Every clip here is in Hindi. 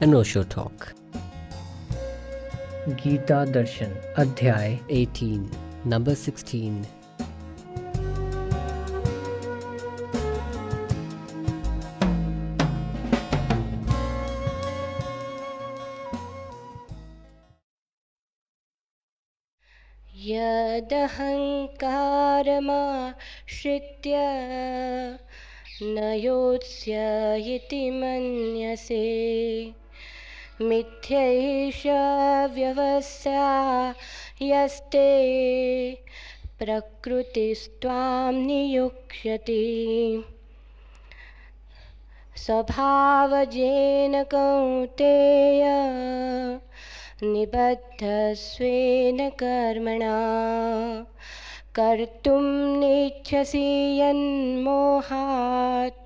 अनोशो टॉक। गीता दर्शन अध्याय 18 नंबर 16। यदहङ्कारमाश्रित्य न योत्स्य इति मन्यसे मिथ्यैष व्यवस्या यस्ते प्रकृतिस्त्वां नियुक्ष्यति स्वभावजेन कौन्तेय निबद्धस्वेन कर्मणा कर्तुं नेच्छसि यन्मोहात्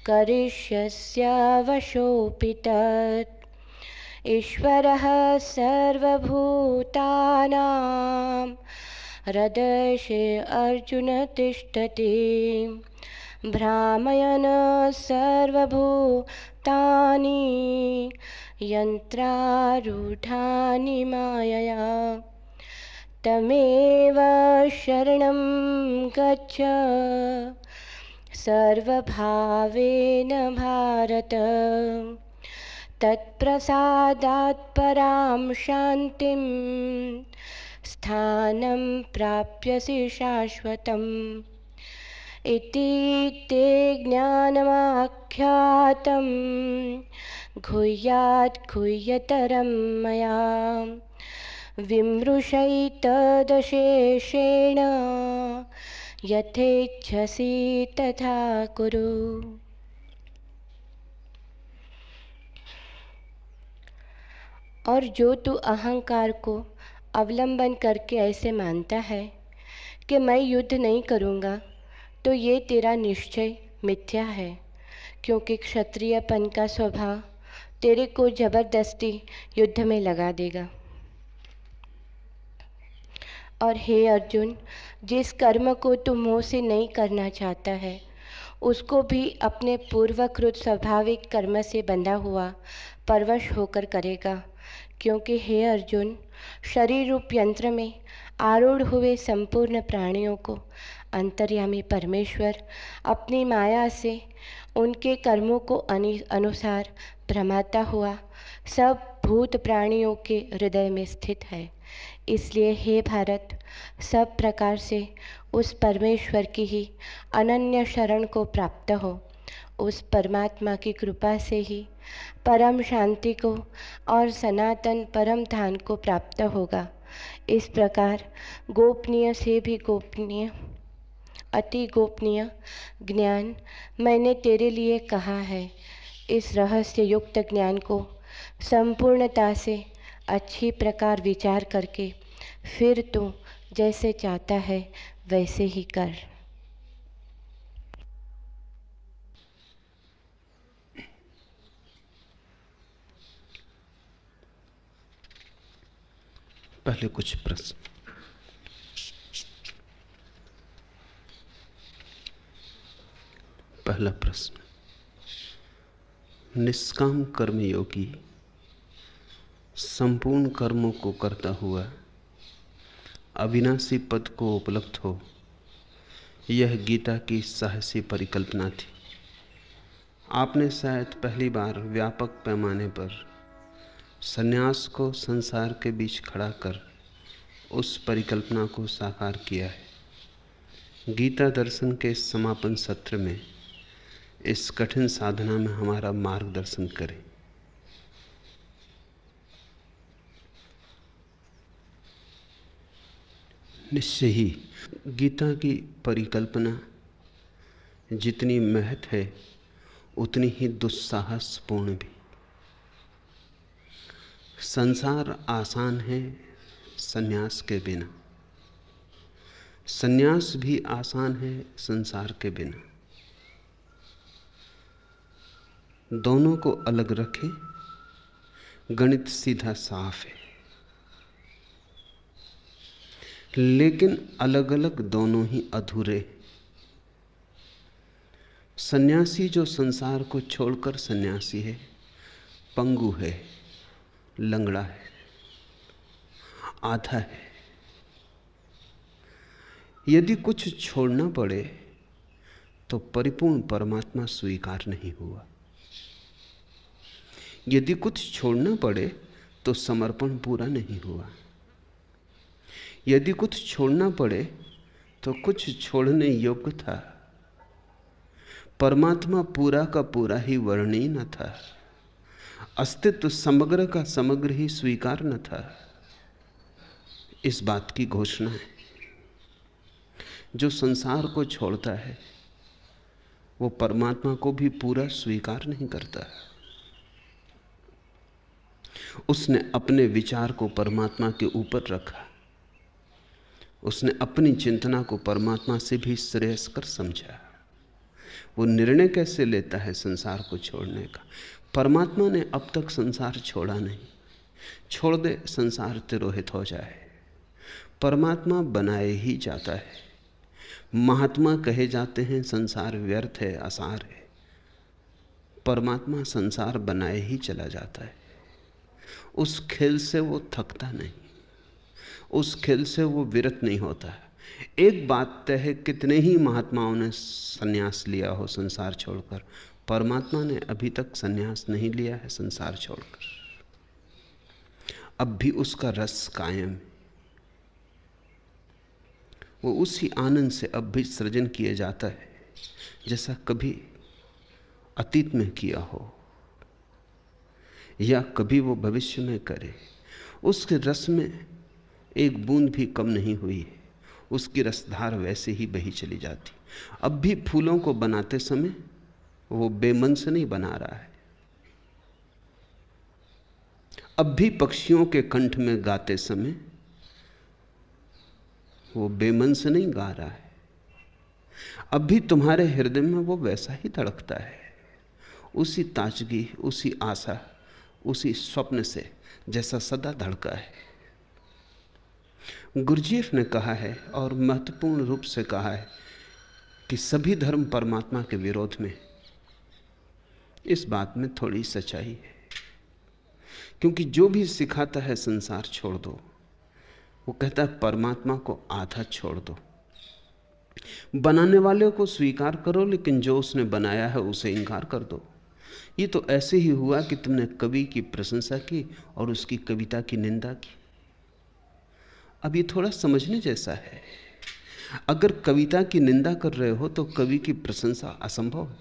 करिष्यस्य वशोऽपि तत् ईश्वरः सर्वभूतानां हृदये अर्जुन तिष्ठति भ्रामयन् सर्वभूतानि यन्त्रारूढानि मायया तमेव शरणं गच्छ सर्वभावेन भारत तत्प्रसादात् परां शान्तिं स्थानं प्राप्यसि शाश्वतम् इति ते ज्ञानमाख्यातं गुह्यात् गुह्यतरं मया विमृशैतदशेषेण यथेच्छसि तथा कुरु। और जो तू अहंकार को अवलंबन करके ऐसे मानता है कि मैं युद्ध नहीं करूँगा, तो ये तेरा निश्चय मिथ्या है, क्योंकि क्षत्रियपन का स्वभाव तेरे को जबरदस्ती युद्ध में लगा देगा। और हे अर्जुन, जिस कर्म को तू मोह से नहीं करना चाहता है, उसको भी अपने पूर्वकृत स्वाभाविक कर्म से बंधा हुआ परवश होकर करेगा, क्योंकि हे अर्जुन, शरीर रूप यंत्र में आरूढ़ हुए संपूर्ण प्राणियों को अंतर्यामी परमेश्वर अपनी माया से उनके कर्मों को अनुसार भ्रमाता हुआ सब भूत प्राणियों के हृदय में स्थित है। इसलिए हे भारत, सब प्रकार से उस परमेश्वर की ही अनन्य शरण को प्राप्त हो। उस परमात्मा की कृपा से ही परम शांति को और सनातन परम धाम को प्राप्त होगा। इस प्रकार गोपनीय से भी गोपनीय, अति गोपनीय ज्ञान मैंने तेरे लिए कहा है। इस रहस्य युक्त ज्ञान को संपूर्णता से अच्छी प्रकार विचार करके फिर तू जैसे चाहता है वैसे ही कर। पहले कुछ प्रश्न। पहला प्रश्न, निष्काम कर्मयोगी संपूर्ण कर्मों को करता हुआ अविनाशी पद को उपलब्ध हो, यह गीता की साहसी परिकल्पना थी। आपने शायद पहली बार व्यापक पैमाने पर संन्यास को संसार के बीच खड़ा कर उस परिकल्पना को साकार किया है। गीता दर्शन के समापन सत्र में इस कठिन साधना में हमारा मार्गदर्शन करें। निश्चय ही गीता की परिकल्पना जितनी महत है उतनी ही दुस्साहसपूर्ण भी। संसार आसान है संन्यास के बिना, संन्यास भी आसान है संसार के बिना। दोनों को अलग रखें, गणित सीधा साफ है, लेकिन अलग अलग दोनों ही अधूरे। सन्यासी जो संसार को छोड़कर सन्यासी है, पंगु है, लंगड़ा है, आधा है। यदि कुछ छोड़ना पड़े तो परिपूर्ण परमात्मा स्वीकार नहीं हुआ। यदि कुछ छोड़ना पड़े तो समर्पण पूरा नहीं हुआ। यदि कुछ छोड़ना पड़े तो कुछ छोड़ने योग्य था। परमात्मा पूरा का पूरा ही वर्णीय न था। अस्तित्व समग्र का समग्र ही स्वीकार न था। इस बात की घोषणा है। जो संसार को छोड़ता है वो परमात्मा को भी पूरा स्वीकार नहीं करता। उसने अपने विचार को परमात्मा के ऊपर रखा। उसने अपनी चिंतना को परमात्मा से भी श्रेयस्कर समझा। वो निर्णय कैसे लेता है संसार को छोड़ने का? परमात्मा ने अब तक संसार छोड़ा नहीं। छोड़ दे संसार तिरोहित हो जाए। परमात्मा बनाए ही जाता है। महात्मा कहे जाते हैं संसार व्यर्थ है, असार है। परमात्मा संसार बनाए ही चला जाता है। उस खेल से वो थकता नहीं, उस खेल से वो विरत नहीं होता। एक बात तय है, कितने ही महात्माओं ने संन्यास लिया हो संसार छोड़कर, परमात्मा ने अभी तक संन्यास नहीं लिया है संसार छोड़कर। अब भी उसका रस कायम है। वो उसी आनंद से अब भी सृजन किया जाता है जैसा कभी अतीत में किया हो या कभी वो भविष्य में करे। उसके रस में एक बूंद भी कम नहीं हुई है। उसकी रसधार वैसे ही बही चली जाती। अब भी फूलों को बनाते समय वो बेमन से नहीं बना रहा है। अब भी पक्षियों के कंठ में गाते समय वो बेमन से नहीं गा रहा है। अब भी तुम्हारे हृदय में वो वैसा ही धड़कता है, उसी ताजगी, उसी आशा, उसी स्वप्न से जैसा सदा धड़का है। गुरजीएफ ने कहा है और महत्वपूर्ण रूप से कहा है कि सभी धर्म परमात्मा के विरोध में। इस बात में थोड़ी सच्चाई है, क्योंकि जो भी सिखाता है संसार छोड़ दो, वो कहता है परमात्मा को आधा छोड़ दो। बनाने वाले को स्वीकार करो, लेकिन जो उसने बनाया है उसे इनकार कर दो। ये तो ऐसे ही हुआ कि तुमने कवि की प्रशंसा की और उसकी कविता की निंदा की। अब ये थोड़ा समझने जैसा है। अगर कविता की निंदा कर रहे हो तो कवि की प्रशंसा असंभव है,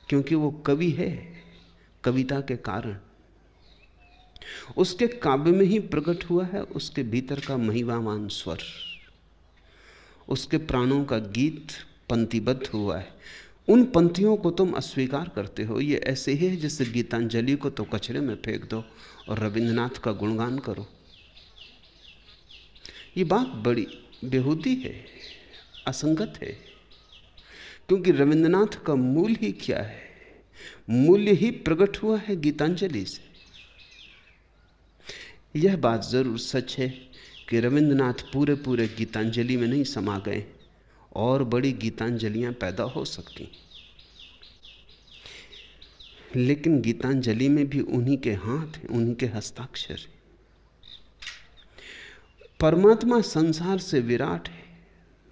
क्योंकि वो कवि है कविता के कारण। उसके काव्य में ही प्रकट हुआ है उसके भीतर का महिमावान स्वर, उसके प्राणों का गीत पंक्तिबद्ध हुआ है। उन पंक्तियों को तुम अस्वीकार करते हो। ये ऐसे ही है जैसे गीतांजलि को तो कचरे में फेंक दो और रविंद्रनाथ का गुणगान करो। ये बात बड़ी बेहूदी है, असंगत है, क्योंकि रविंद्रनाथ का मूल ही क्या है? मूल्य ही प्रकट हुआ है गीतांजलि से। यह बात जरूर सच है कि रविंद्रनाथ पूरे पूरे गीतांजलि में नहीं समा गए, और बड़ी गीतांजलियां पैदा हो सकती, लेकिन गीतांजलि में भी उन्हीं के हाथ हैं, उन्हीं के हस्ताक्षर हैं। परमात्मा संसार से विराट है,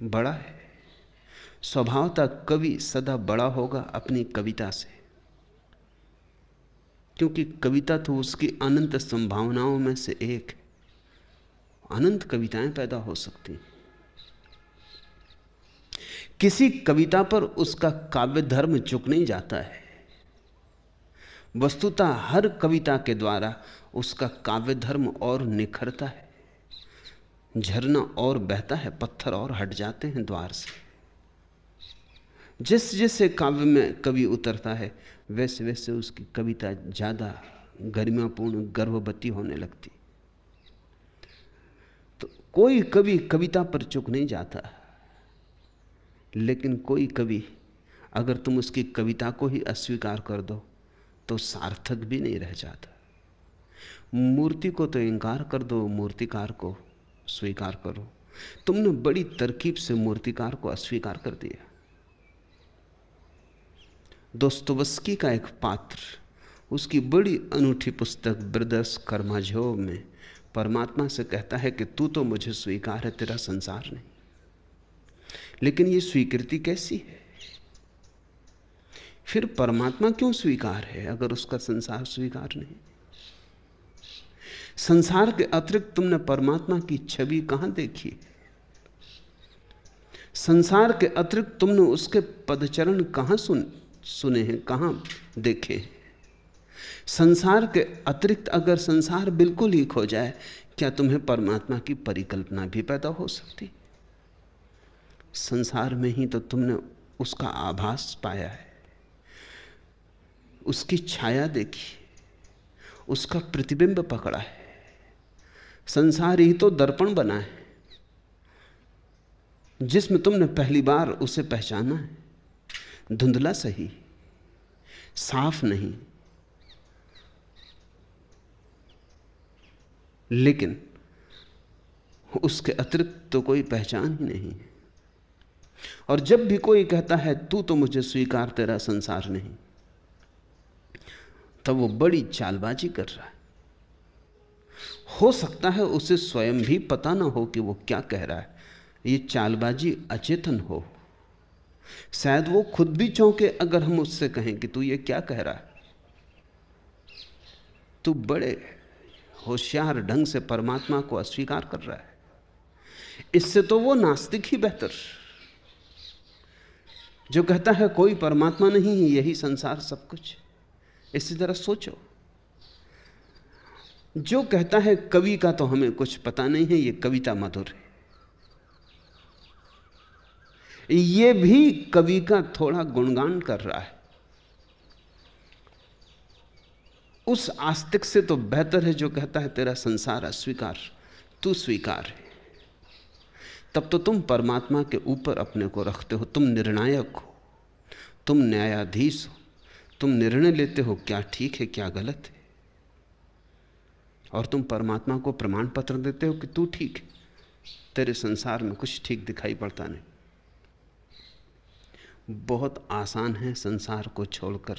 बड़ा है। स्वभावतः कवि सदा बड़ा होगा अपनी कविता से, क्योंकि कविता तो उसकी अनंत संभावनाओं में से एक है। अनंत कविताएं पैदा हो सकती हैं। किसी कविता पर उसका काव्य धर्म चुक नहीं जाता है। वस्तुतः हर कविता के द्वारा उसका काव्य धर्म और निखरता है। झरना और बहता है, पत्थर और हट जाते हैं द्वार से। जिस जैसे काव्य में कवि उतरता है वैसे वैसे उसकी कविता ज्यादा गरिमापूर्ण, गर्भवती होने लगती। तो कोई कवि कविता पर चुक नहीं जाता, लेकिन कोई कवि अगर तुम उसकी कविता को ही अस्वीकार कर दो तो सार्थक भी नहीं रह जाता। मूर्ति को तो इनकार कर दो, मूर्तिकार को स्वीकार करो। तुमने बड़ी तरकीब से मूर्तिकार को अस्वीकार कर दिया। दोस्तोवस्की का एक पात्र उसकी बड़ी अनूठी पुस्तक ब्रदर्स कर्माजोव में परमात्मा से कहता है कि तू तो मुझे स्वीकार है, तेरा संसार नहीं। लेकिन ये स्वीकृति कैसी है? फिर परमात्मा क्यों स्वीकार है अगर उसका संसार स्वीकार नहीं? संसार के अतिरिक्त तुमने परमात्मा की छवि कहां देखी? संसार के अतिरिक्त तुमने उसके पदचरण कहां सुने हैं, कहां देखे हैं? संसार के अतिरिक्त अगर संसार बिल्कुल ही खो जाए, क्या तुम्हें परमात्मा की परिकल्पना भी पैदा हो सकती? संसार में ही तो तुमने उसका आभास पाया है, उसकी छाया देखी, उसका प्रतिबिंब पकड़ा है। संसार ही तो दर्पण बना है जिसमें तुमने पहली बार उसे पहचाना है। धुंधला सही, साफ नहीं, लेकिन उसके अतिरिक्त तो कोई पहचान ही नहीं। और जब भी कोई कहता है तू तो मुझे स्वीकार, तेरा संसार नहीं, तब वो बड़ी चालबाजी कर रहा है। हो सकता है उसे स्वयं भी पता ना हो कि वो क्या कह रहा है। ये चालबाजी अचेतन हो। शायद वो खुद भी चौंके अगर हम उससे कहें कि तू ये क्या कह रहा है। तू बड़े होशियार ढंग से परमात्मा को अस्वीकार कर रहा है। इससे तो वो नास्तिक ही बेहतर, जो कहता है कोई परमात्मा नहीं है, यही संसार सब कुछ। इसी तरह सोचो, जो कहता है कवि का तो हमें कुछ पता नहीं है, ये कविता मधुर है, ये भी कवि का थोड़ा गुणगान कर रहा है। उस आस्तिक से तो बेहतर है जो कहता है तेरा संसार अस्वीकार, तू स्वीकार है। तब तो तुम परमात्मा के ऊपर अपने को रखते हो। तुम निर्णायक हो, तुम न्यायाधीश हो, तुम निर्णय लेते हो क्या ठीक है क्या गलत है, और तुम परमात्मा को प्रमाण पत्र देते हो कि तू ठीक है, तेरे संसार में कुछ ठीक दिखाई पड़ता नहीं। बहुत आसान है संसार को छोड़कर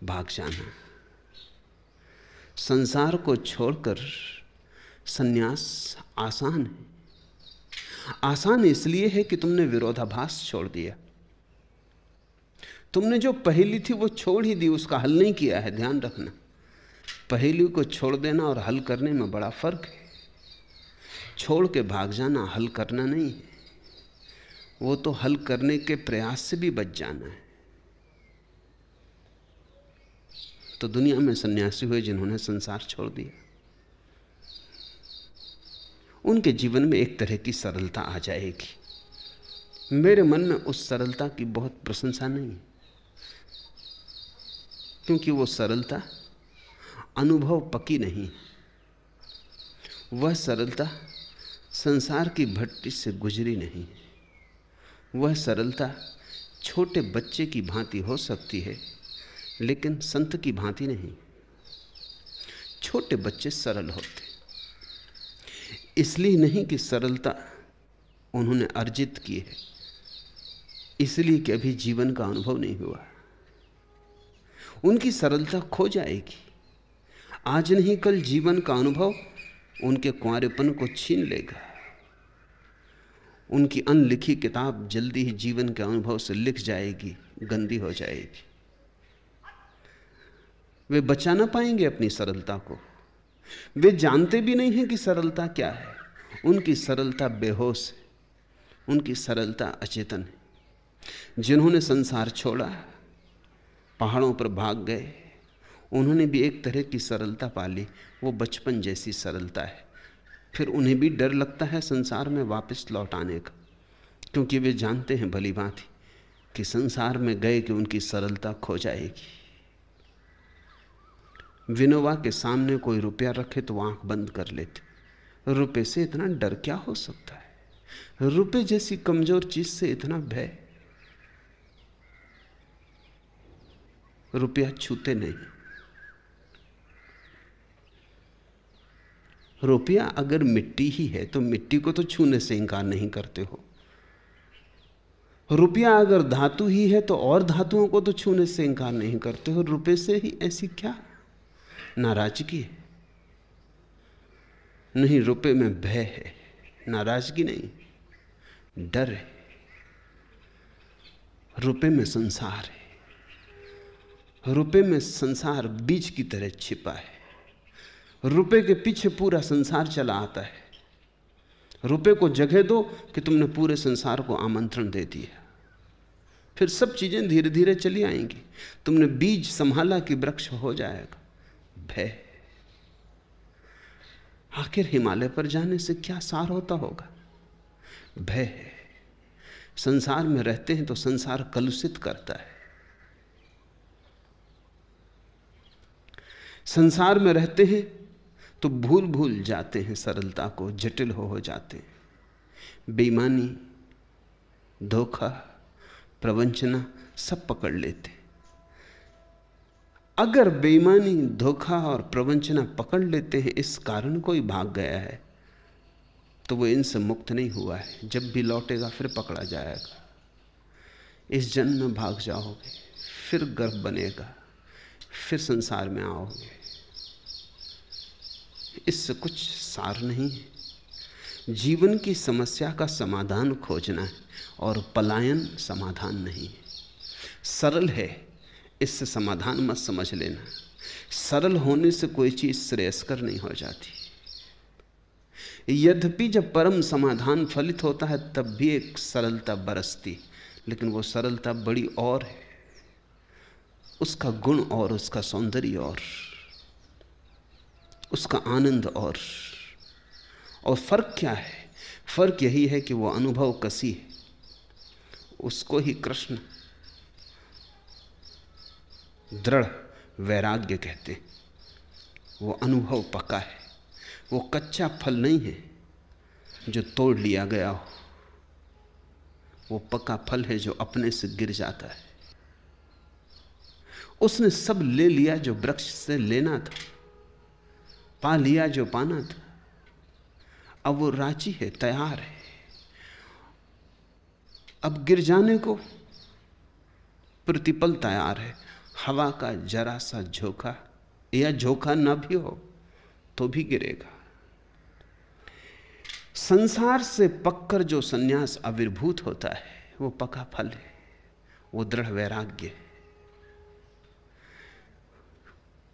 भाग जाना। संसार को छोड़कर संन्यास आसान है। आसान इसलिए है कि तुमने विरोधाभास छोड़ दिया। तुमने जो पहेली थी वो छोड़ ही दी, उसका हल नहीं किया है। ध्यान रखना, पहेली को छोड़ देना और हल करने में बड़ा फर्क है। छोड़ के भाग जाना हल करना नहीं है, वो तो हल करने के प्रयास से भी बच जाना है। तो दुनिया में सन्यासी हुए जिन्होंने संसार छोड़ दिया, उनके जीवन में एक तरह की सरलता आ जाएगी। मेरे मन में उस सरलता की बहुत प्रशंसा नहीं, क्योंकि वो सरलता अनुभव पकी नहीं। वह सरलता संसार की भट्टी से गुजरी नहीं। वह सरलता छोटे बच्चे की भांति हो सकती है, लेकिन संत की भांति नहीं। छोटे बच्चे सरल होते इसलिए नहीं कि सरलता उन्होंने अर्जित की है, इसलिए कि अभी जीवन का अनुभव नहीं हुआ। उनकी सरलता खो जाएगी। आज नहीं कल जीवन का अनुभव उनके कुंवारेपन को छीन लेगा। उनकी अनलिखी किताब जल्दी ही जीवन के अनुभव से लिख जाएगी, गंदी हो जाएगी। वे बचा ना पाएंगे अपनी सरलता को। वे जानते भी नहीं हैं कि सरलता क्या है। उनकी सरलता बेहोश है, उनकी सरलता अचेतन है। जिन्होंने संसार छोड़ा, पहाड़ों पर भाग गए, उन्होंने भी एक तरह की सरलता पाली। वो बचपन जैसी सरलता है। फिर उन्हें भी डर लगता है संसार में वापस लौट आने का, क्योंकि वे जानते हैं भली भांति कि संसार में गए कि उनकी सरलता खो जाएगी। विनोबा के सामने कोई रुपया रखे तो आंख बंद कर लेते। रुपये से इतना डर क्या हो सकता है? रुपये जैसी कमजोर चीज से इतना भय? रुपया छूते नहीं। रुपया अगर मिट्टी ही है तो मिट्टी को तो छूने से इंकार नहीं करते हो। रुपया अगर धातु ही है तो और धातुओं को तो छूने से इंकार नहीं करते हो, रुपये से ही ऐसी क्या नाराजगी है? नहीं, रुपये में भय है, नाराजगी नहीं, डर है। रुपये में संसार है, रुपये में संसार बीज की तरह छिपा है। रुपये के पीछे पूरा संसार चला आता है। रुपये को जगह दो कि तुमने पूरे संसार को आमंत्रण दे दिया, फिर सब चीजें धीरे धीरे चली आएंगी। तुमने बीज संभाला कि वृक्ष हो जाएगा। भय। आखिर हिमालय पर जाने से क्या सार होता होगा? भय है। संसार में रहते हैं तो संसार कलुषित करता है। संसार में रहते हैं तो भूल भूल जाते हैं सरलता को, जटिल हो जाते हैं। बेईमानी, धोखा, प्रवंचना सब पकड़ लेते। अगर बेईमानी, धोखा और प्रवंचना पकड़ लेते हैं, इस कारण कोई भाग गया है, तो वो इनसे मुक्त नहीं हुआ है। जब भी लौटेगा फिर पकड़ा जाएगा। इस जन्म में भाग जाओगे, फिर गर्भ बनेगा, फिर संसार में आओगे। इससे कुछ सार नहीं है। जीवन की समस्या का समाधान खोजना है और पलायन समाधान नहीं है। सरल है, इससे समाधान मत समझ लेना। सरल होने से कोई चीज श्रेयस्कर नहीं हो जाती। यद्यपि जब परम समाधान फलित होता है तब भी एक सरलता बरसती, लेकिन वो सरलता बड़ी और है, उसका गुण और, उसका सौंदर्य और, उसका आनंद और फर्क क्या है? फर्क यही है कि वो अनुभव कसी है। उसको ही कृष्ण दृढ़ वैराग्य कहते हैं। वो अनुभव पका है, वो कच्चा फल नहीं है जो तोड़ लिया गया हो। वो पका फल है जो अपने से गिर जाता है। उसने सब ले लिया जो वृक्ष से लेना था, पा लिया जो पाना था। अब वो राजी है, तैयार है। अब गिर जाने को प्रतिपल तैयार है। हवा का जरा सा झोंका या झोंका न भी हो तो भी गिरेगा। संसार से पककर जो संन्यास आविर्भूत होता है वो पका फल है, वो दृढ़ वैराग्य है।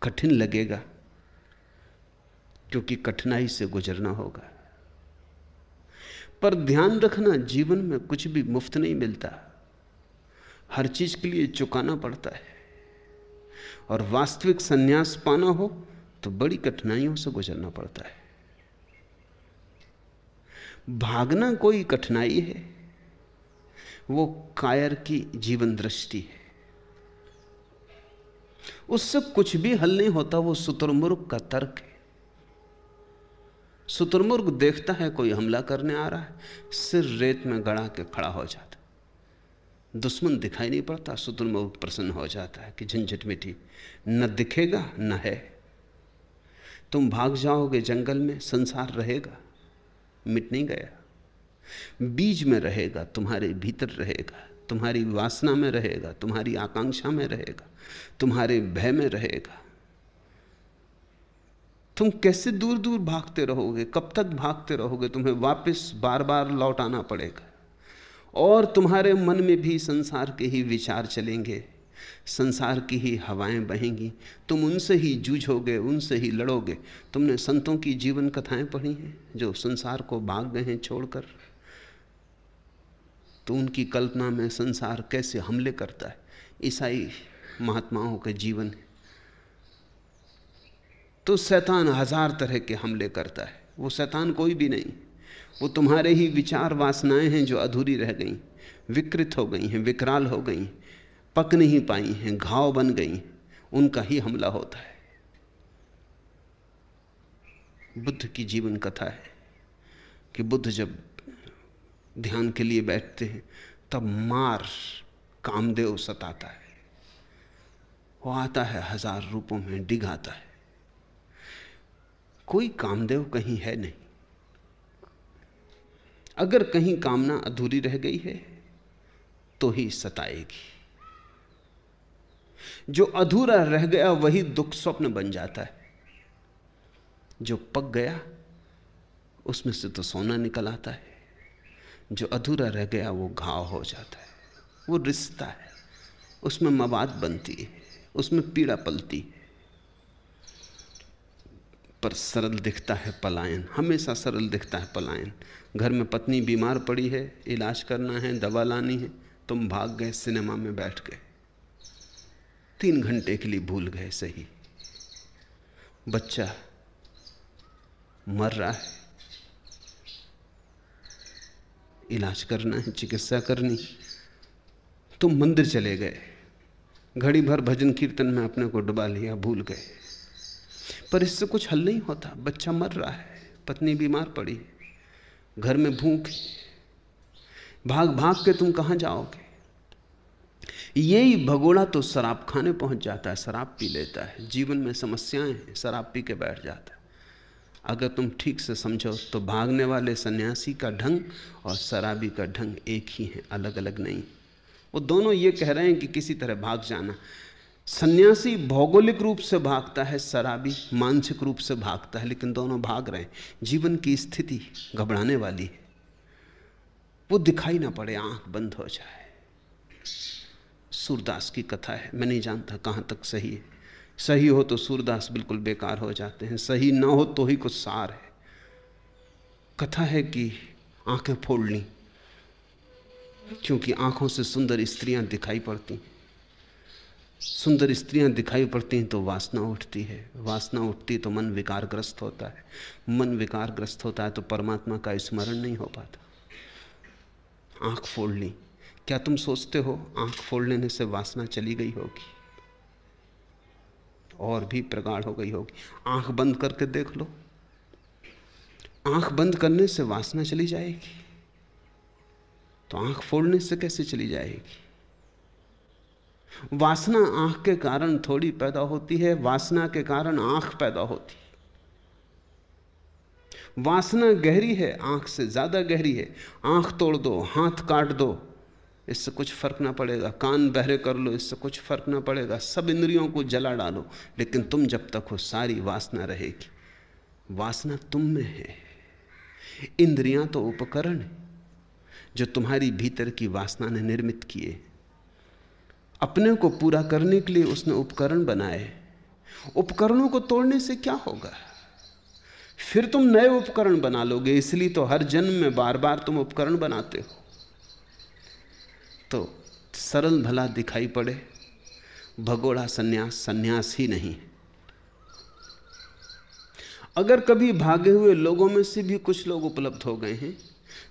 कठिन लगेगा क्योंकि कठिनाई से गुजरना होगा, पर ध्यान रखना जीवन में कुछ भी मुफ्त नहीं मिलता। हर चीज के लिए चुकाना पड़ता है, और वास्तविक संन्यास पाना हो तो बड़ी कठिनाइयों से गुजरना पड़ता है। भागना कोई कठिनाई है, वो कायर की जीवन दृष्टि है। उससे कुछ भी हल नहीं होता, वो शुतुरमुर्ग का तर्क है। शुतुरमुर्ग देखता है कोई हमला करने आ रहा है, सिर रेत में गड़ा के खड़ा हो जाता। दुश्मन दिखाई नहीं पड़ता, शुतुरमुर्ग प्रसन्न हो जाता है कि झंझट मिटी। न दिखेगा न है। तुम भाग जाओगे जंगल में, संसार रहेगा, मिट नहीं गया। बीज में रहेगा, तुम्हारे भीतर रहेगा, तुम्हारी वासना में रहेगा, तुम्हारी आकांक्षा में रहेगा, तुम्हारे भय में रहेगा। तुम कैसे दूर दूर भागते रहोगे? कब तक भागते रहोगे? तुम्हें वापस बार बार लौट आना पड़ेगा। और तुम्हारे मन में भी संसार के ही विचार चलेंगे, संसार की ही हवाएं बहेंगी। तुम उनसे ही जूझोगे, उनसे ही लड़ोगे। तुमने संतों की जीवन कथाएं पढ़ी हैं जो संसार को भाग गए हैं छोड़कर, तो उनकी कल्पना में संसार कैसे हमले करता है। ईसाई महात्माओं के जीवन है तो शैतान हजार तरह के हमले करता है। वो शैतान कोई भी नहीं, वो तुम्हारे ही विचार वासनाएं हैं जो अधूरी रह गई, विकृत हो गई हैं, विकराल हो गई, पक नहीं पाई हैं, घाव बन गई, उनका ही हमला होता है। बुद्ध की जीवन कथा है कि बुद्ध जब ध्यान के लिए बैठते हैं तब मार कामदेव सताता है। वो आता है हजार रूपों में, डिगाता है। कोई कामदेव कहीं है नहीं। अगर कहीं कामना अधूरी रह गई है तो ही सताएगी। जो अधूरा रह गया वही दुख स्वप्न बन जाता है। जो पक गया उसमें से तो सोना निकल आता है, जो अधूरा रह गया वो घाव हो जाता है। वो रिश्ता है, उसमें मवाद बनती है, उसमें पीड़ा पलती है। पर सरल दिखता है पलायन, हमेशा सरल दिखता है पलायन। घर में पत्नी बीमार पड़ी है, इलाज करना है, दवा लानी है, तुम भाग गए सिनेमा में बैठ गए, 3 घंटे के लिए भूल गए सही। बच्चा मर रहा है, इलाज करना है, चिकित्सा करनी, तुम मंदिर चले गए, घड़ी भर भजन कीर्तन में अपने को डुबा लिया, भूल गए। पर इससे कुछ हल नहीं होता। बच्चा मर रहा है, पत्नी बीमार पड़ी, घर में भूख, भाग भाग के तुम कहां जाओगे? यही भगोड़ा तो शराब खाने पहुंच जाता है, शराब पी लेता है। जीवन में समस्याएं हैं, शराब पी के बैठ जाता है। अगर तुम ठीक से समझो तो भागने वाले सन्यासी का ढंग और शराबी का ढंग एक ही है, अलग अलग नहीं। वो दोनों ये कह रहे हैं कि किसी तरह भाग जाना। सन्यासी भौगोलिक रूप से भागता है, शराबी मानसिक रूप से भागता है, लेकिन दोनों भाग रहे हैं। जीवन की स्थिति घबराने वाली है, वो दिखाई ना पड़े, आंख बंद हो जाए। सूरदास की कथा है, मैं नहीं जानता कहाँ तक सही है। सही हो तो सूरदास बिल्कुल बेकार हो जाते हैं, सही ना हो तो ही कुछ सार है। कथा है कि आंखें फोड़ ली, क्योंकि आंखों से सुंदर स्त्रियां दिखाई पड़ती। सुंदर स्त्रियां दिखाई पड़ती हैं तो वासना उठती है, वासना उठती तो मन विकारग्रस्त होता है, मन विकारग्रस्त होता है तो परमात्मा का स्मरण नहीं हो पाता। आंख फोड़ ली, क्या तुम सोचते हो आंख फोड़ लेने से वासना चली गई होगी? और भी प्रगाढ़ हो गई होगी। आंख बंद करके देख लो, आंख बंद करने से वासना चली जाएगी तो आंख फोड़ने से कैसे चली जाएगी? वासना आंख के कारण थोड़ी पैदा होती है, वासना के कारण आंख पैदा होती है। वासना गहरी है, आंख से ज्यादा गहरी है। आंख तोड़ दो, हाथ काट दो, इससे कुछ फर्क ना पड़ेगा। कान बहरे कर लो, इससे कुछ फर्क ना पड़ेगा। सब इंद्रियों को जला डालो, लेकिन तुम जब तक हो सारी वासना रहेगी। वासना तुम में है, इंद्रियां तो उपकरण है जो तुम्हारी भीतर की वासना ने निर्मित किए। अपने को पूरा करने के लिए उसने उपकरण बनाए। उपकरणों को तोड़ने से क्या होगा? फिर तुम नए उपकरण बना लोगे। इसलिए तो हर जन्म में बार बार तुम उपकरण बनाते हो। तो सरल भला दिखाई पड़े, भगोड़ा सन्यास सन्यास ही नहीं। अगर कभी भागे हुए लोगों में से भी कुछ लोग उपलब्ध हो गए हैं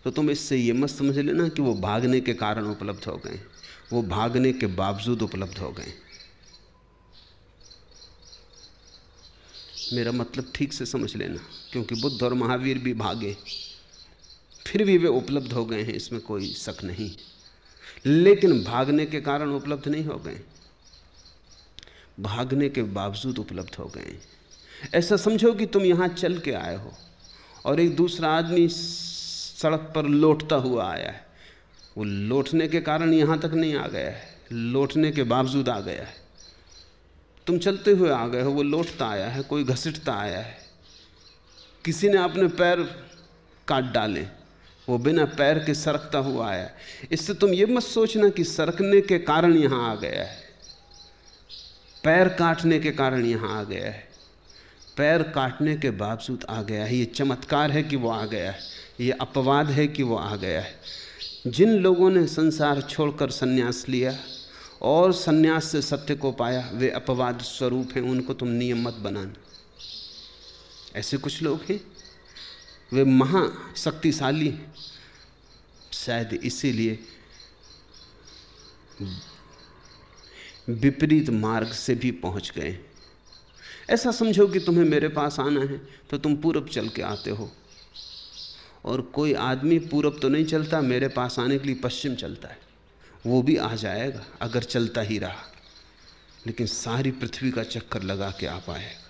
तो तुम इससे ये मत समझ लेना कि वो भागने के कारण उपलब्ध हो गए, वो भागने के बावजूद उपलब्ध हो गए। मेरा मतलब ठीक से समझ लेना, क्योंकि बुद्ध और महावीर भी भागे, फिर भी वे उपलब्ध हो गए हैं, इसमें कोई शक नहीं। लेकिन भागने के कारण उपलब्ध नहीं हो गए, भागने के बावजूद उपलब्ध हो गए। ऐसा समझो कि तुम यहां चल के आए हो और एक दूसरा आदमी सड़क पर लौटता हुआ आया है। वो लौटने के कारण यहां तक नहीं आ गया है, लौटने के बावजूद आ गया है। तुम चलते हुए आ गए हो, वो लौटता आया है, कोई घसीटता आया है, किसी ने अपने पैर काट डाले, वो बिना पैर के सरकता हुआ आया है। इससे तुम ये मत सोचना कि सरकने के कारण यहां आ गया है, पैर काटने के कारण यहां आ गया है। पैर काटने के बावजूद आ गया है। ये चमत्कार है कि वो आ गया है, ये अपवाद है कि वो आ गया है। जिन लोगों ने संसार छोड़कर सन्यास लिया और सन्यास से सत्य को पाया, वे अपवाद स्वरूप हैं, उनको तुम नियम मत बनाना। ऐसे कुछ लोग हैं, वे महाशक्तिशाली हैं, शायद इसीलिए विपरीत मार्ग से भी पहुंच गए। ऐसा समझो कि तुम्हें मेरे पास आना है तो तुम पूरब चल के आते हो, और कोई आदमी पूरब तो नहीं चलता, मेरे पास आने के लिए पश्चिम चलता है। वो भी आ जाएगा अगर चलता ही रहा, लेकिन सारी पृथ्वी का चक्कर लगा के आ पाएगा।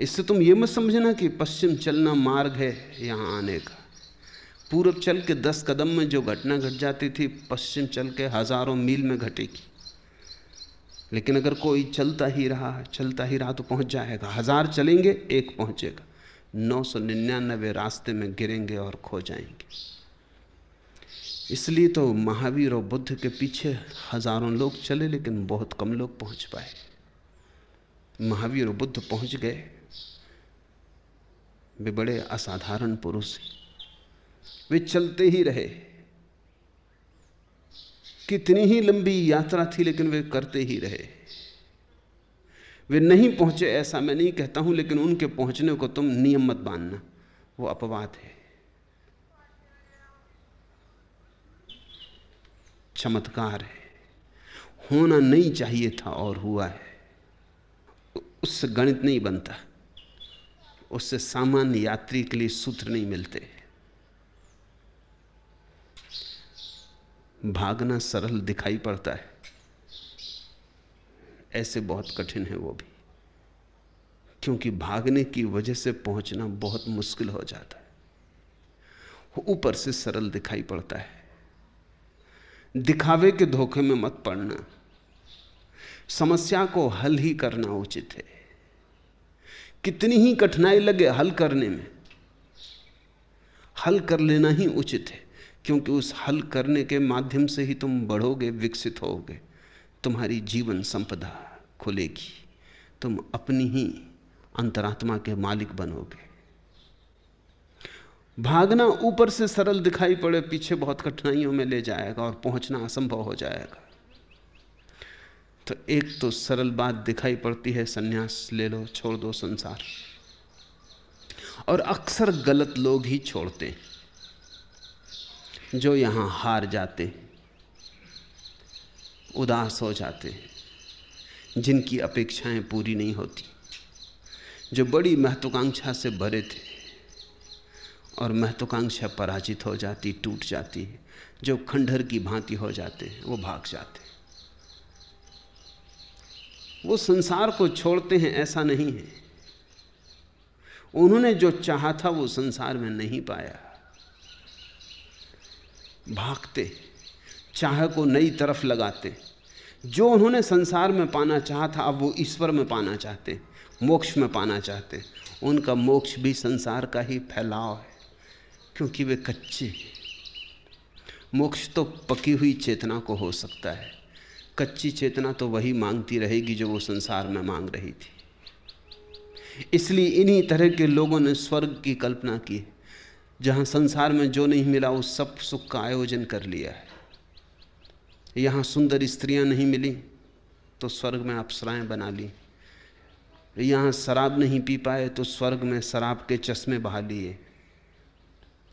इससे तुम ये मत समझना कि पश्चिम चलना मार्ग है यहां आने का। पूरब चल के 10 कदम में जो घटना घट जाती थी, पश्चिम चल के हजारों मील में घटेगी। लेकिन अगर कोई चलता ही रहा तो पहुंच जाएगा। 1000 चलेंगे, एक पहुंचेगा। 999 रास्ते में गिरेंगे और खो जाएंगे। इसलिए तो महावीर और बुद्ध के पीछे हजारों लोग चले, लेकिन बहुत कम लोग पहुंच पाए। महावीर और बुद्ध पहुंच गए। वे बड़े असाधारण पुरुष हैं। वे चलते ही रहे। कितनी ही लंबी यात्रा थी, लेकिन वे करते ही रहे। वे नहीं पहुंचे ऐसा मैं नहीं कहता हूं, लेकिन उनके पहुंचने को तुम नियम मत बांधना, वो अपवाद है। चमत्कार है। होना नहीं चाहिए था और हुआ है। उससे गणित नहीं बनता, उससे सामान्य यात्री के लिए सूत्र नहीं मिलते। भागना सरल दिखाई पड़ता है, ऐसे बहुत कठिन है वो भी, क्योंकि भागने की वजह से पहुंचना बहुत मुश्किल हो जाता है। वो ऊपर से सरल दिखाई पड़ता है। दिखावे के धोखे में मत पड़ना। समस्या को हल ही करना उचित है। कितनी ही कठिनाई लगे हल करने में, हल कर लेना ही उचित है, क्योंकि उस हल करने के माध्यम से ही तुम बढ़ोगे, विकसित होगे, तुम्हारी जीवन संपदा खुलेगी, तुम अपनी ही अंतरात्मा के मालिक बनोगे। भागना ऊपर से सरल दिखाई पड़े, पीछे बहुत कठिनाइयों में ले जाएगा और पहुंचना असंभव हो जाएगा। तो एक तो सरल बात दिखाई पड़ती है, संन्यास ले लो, छोड़ दो संसार। और अक्सर गलत लोग ही छोड़ते हैं, जो यहां हार जाते, उदास हो जाते, जिनकी अपेक्षाएं पूरी नहीं होती, जो बड़ी महत्वाकांक्षा से भरे थे और महत्वाकांक्षा पराजित हो जाती, टूट जाती है, जो खंडहर की भांति हो जाते हैं, वो भाग जाते। वो संसार को छोड़ते हैं ऐसा नहीं है। उन्होंने जो चाहा था वो संसार में नहीं पाया। भागते, चाह को नई तरफ लगाते। जो उन्होंने संसार में पाना चाहा था, अब वो ईश्वर में पाना चाहते, मोक्ष में पाना चाहते। उनका मोक्ष भी संसार का ही फैलाव है, क्योंकि वे कच्चे। मोक्ष तो पकी हुई चेतना को हो सकता है, कच्ची चेतना तो वही मांगती रहेगी जो वो संसार में मांग रही थी। इसलिए इन्हीं तरह के लोगों ने स्वर्ग की कल्पना की, जहां संसार में जो नहीं मिला उस सब सुख का आयोजन कर लिया है। यहाँ सुंदर स्त्रियां नहीं मिली तो स्वर्ग में अप्सराएं बना ली। यहाँ शराब नहीं पी पाए तो स्वर्ग में शराब के चश्मे बहा लिए।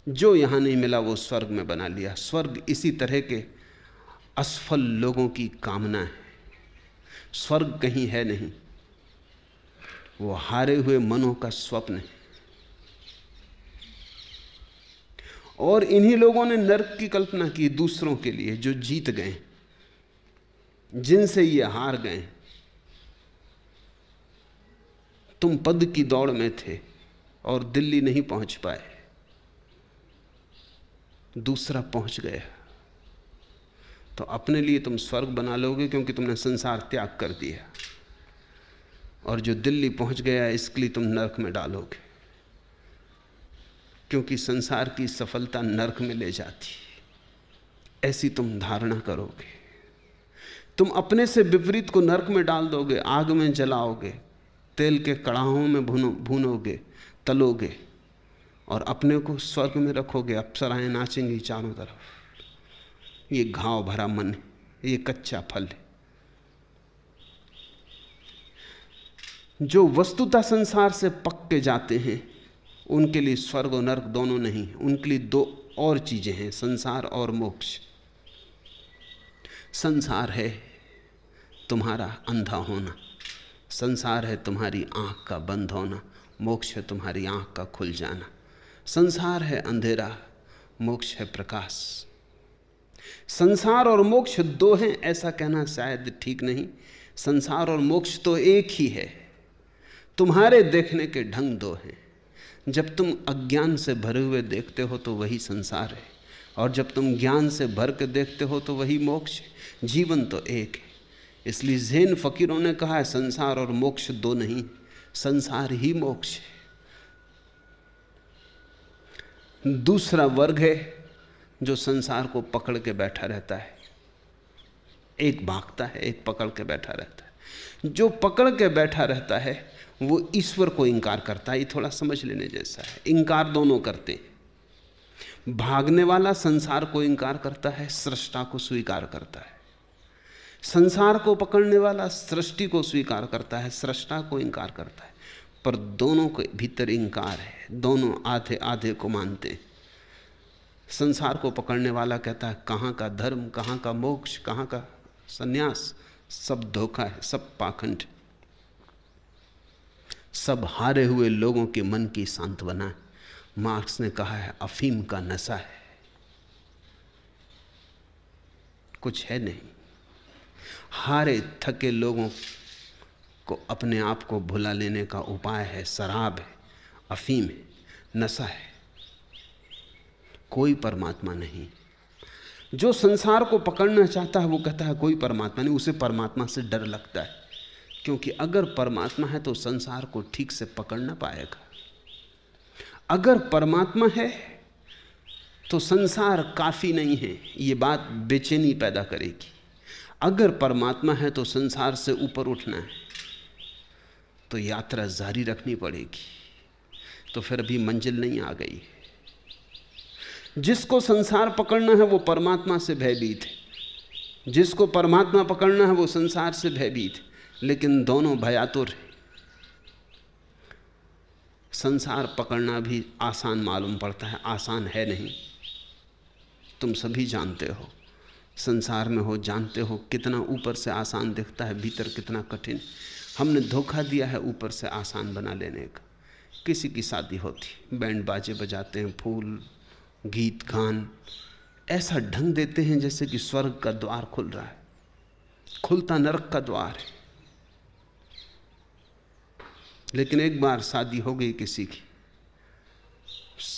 जो यहाँ नहीं मिला वो स्वर्ग में बना लिया। स्वर्ग इसी तरह के असफल लोगों की कामना है। स्वर्ग कहीं है नहीं, वो हारे हुए मनों का स्वप्न है। और इन्हीं लोगों ने नरक की कल्पना की दूसरों के लिए, जो जीत गए, जिनसे ये हार गए। तुम पद की दौड़ में थे और दिल्ली नहीं पहुंच पाए, दूसरा पहुंच गया, तो अपने लिए तुम स्वर्ग बना लोगे, क्योंकि तुमने संसार त्याग कर दिया। और जो दिल्ली पहुंच गया इसके लिए तुम नरक में डालोगे, क्योंकि संसार की सफलता नरक में ले जाती। ऐसी तुम धारणा करोगे, तुम अपने से विपरीत को नरक में डाल दोगे, आग में जलाओगे, तेल के कड़ाहों में भूनोगे, तलोगे, और अपने को स्वर्ग में रखोगे। अप्सराएं नाचेंगी चारों तरफ। ये घाव भरा मन है, ये कच्चा फल है। जो वस्तुतः संसार से पक के जाते हैं उनके लिए स्वर्ग और नरक दोनों नहीं है। उनके लिए दो और चीजें हैं, संसार और मोक्ष। संसार है तुम्हारा अंधा होना, संसार है तुम्हारी आंख का बंद होना, मोक्ष है तुम्हारी आंख का खुल जाना। संसार है अंधेरा, मोक्ष है प्रकाश। संसार और मोक्ष दो हैं ऐसा कहना शायद ठीक नहीं। संसार और मोक्ष तो एक ही है। तुम्हारे देखने के ढंग दो हैं। जब तुम अज्ञान से भरे हुए देखते हो तो वही संसार है, और जब तुम ज्ञान से भर के देखते हो तो वही मोक्ष है। जीवन तो एक है। इसलिए ज़ैन फकीरों ने कहा है संसार और मोक्ष दो नहीं, संसार ही मोक्ष है। दूसरा वर्ग है जो संसार को पकड़ के बैठा रहता है, एक भागता है, एक पकड़ के बैठा रहता है। जो पकड़ के बैठा रहता है वो ईश्वर को इंकार करता है। ये थोड़ा समझ लेने जैसा है। इंकार दोनों करते हैं। भागने वाला संसार को इंकार करता है, सृष्टा को स्वीकार करता है। संसार को पकड़ने वाला सृष्टि को स्वीकार करता है, सृष्टा को इंकार करता है। पर दोनों के भीतर इंकार है, दोनों आधे आधे को मानते हैं। संसार को पकड़ने वाला कहता है कहाँ का धर्म, कहाँ का मोक्ष, कहाँ का सन्यास, सब धोखा है, सब पाखंड, सब हारे हुए लोगों के मन की सांत्वना है। मार्क्स ने कहा है अफीम का नशा है, कुछ है नहीं। हारे थके लोगों को अपने आप को भुला लेने का उपाय है शराब है, अफीम है, नशा है। कोई परमात्मा नहीं। जो संसार को पकड़ना चाहता है वो कहता है कोई परमात्मा नहीं। उसे परमात्मा से डर लगता है, क्योंकि अगर परमात्मा है तो संसार को ठीक से पकड़ ना पाएगा। अगर परमात्मा है तो संसार काफी नहीं है, ये बात बेचैनी पैदा करेगी। अगर परमात्मा है तो संसार से ऊपर उठना है, तो यात्रा जारी रखनी पड़ेगी। तो फिर अभी मंजिल नहीं आ गई। जिसको संसार पकड़ना है वो परमात्मा से भयभीत है, जिसको परमात्मा पकड़ना है वो संसार से भयभीत है। लेकिन दोनों भयातुर हैं। संसार पकड़ना भी आसान मालूम पड़ता है, आसान है नहीं। तुम सभी जानते हो, संसार में हो, जानते हो कितना ऊपर से आसान दिखता है, भीतर कितना कठिन। हमने धोखा दिया है ऊपर से आसान बना लेने का। किसी की शादी होती, बैंड बाजे बजाते हैं, फूल गीत गान ऐसा ढंग देते हैं जैसे कि स्वर्ग का द्वार खुल रहा है, खुलता नरक का द्वार है। लेकिन एक बार शादी हो गई किसी की,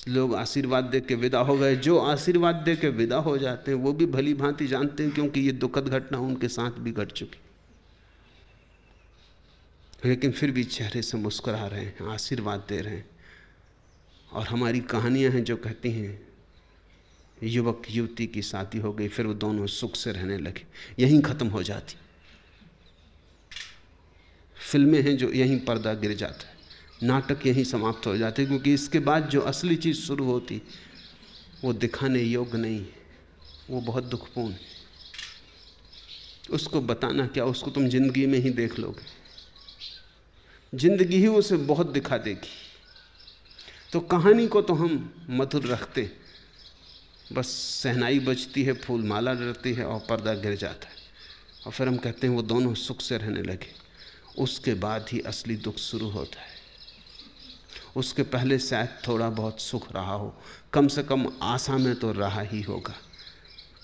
लोग आशीर्वाद दे के विदा हो गए। जो आशीर्वाद दे के विदा हो जाते हैं वो भी भली भांति जानते हैं, क्योंकि ये दुखद घटना उनके साथ भी घट चुकी, लेकिन फिर भी चेहरे से मुस्कुरा रहे हैं, आशीर्वाद दे रहे हैं। और हमारी कहानियां हैं जो कहती हैं युवक युवती की शादी हो गई, फिर वो दोनों सुख से रहने लगे, यहीं खत्म हो जाती। फिल्में हैं जो यहीं पर्दा गिर जाता है, नाटक यहीं समाप्त हो जाते, क्योंकि इसके बाद जो असली चीज़ शुरू होती वो दिखाने योग्य नहीं है, वो बहुत दुखपूर्ण है। उसको बताना क्या, उसको तुम जिंदगी में ही देख लोगे, जिंदगी ही उसे बहुत दिखा देगी। तो कहानी को तो हम मधुर रखते, बस सहनाई बजती है, फूल माला डरती है और पर्दा गिर जाता है, और फिर हम कहते हैं वो दोनों सुख से रहने लगे। उसके बाद ही असली दुख शुरू होता है। उसके पहले शायद थोड़ा बहुत सुख रहा हो, कम से कम आशा में तो रहा ही होगा,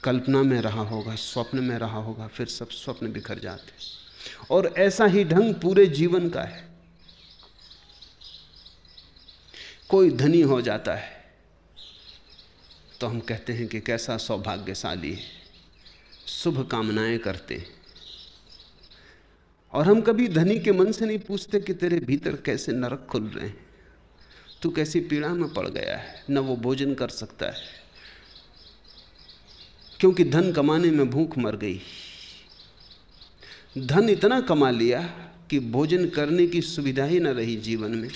कल्पना में रहा होगा, स्वप्न में रहा होगा, फिर सब स्वप्न बिखर जाते। और ऐसा ही ढंग पूरे जीवन का है। कोई धनी हो जाता है तो हम कहते हैं कि कैसा सौभाग्यशाली है, शुभ कामनाएं करते हैं। और हम कभी धनी के मन से नहीं पूछते कि तेरे भीतर कैसे नरक खुल रहे हैं, तू कैसी पीड़ा में पड़ गया है, न वो भोजन कर सकता है क्योंकि धन कमाने में भूख मर गई। धन इतना कमा लिया कि भोजन करने की सुविधा ही न रही जीवन में।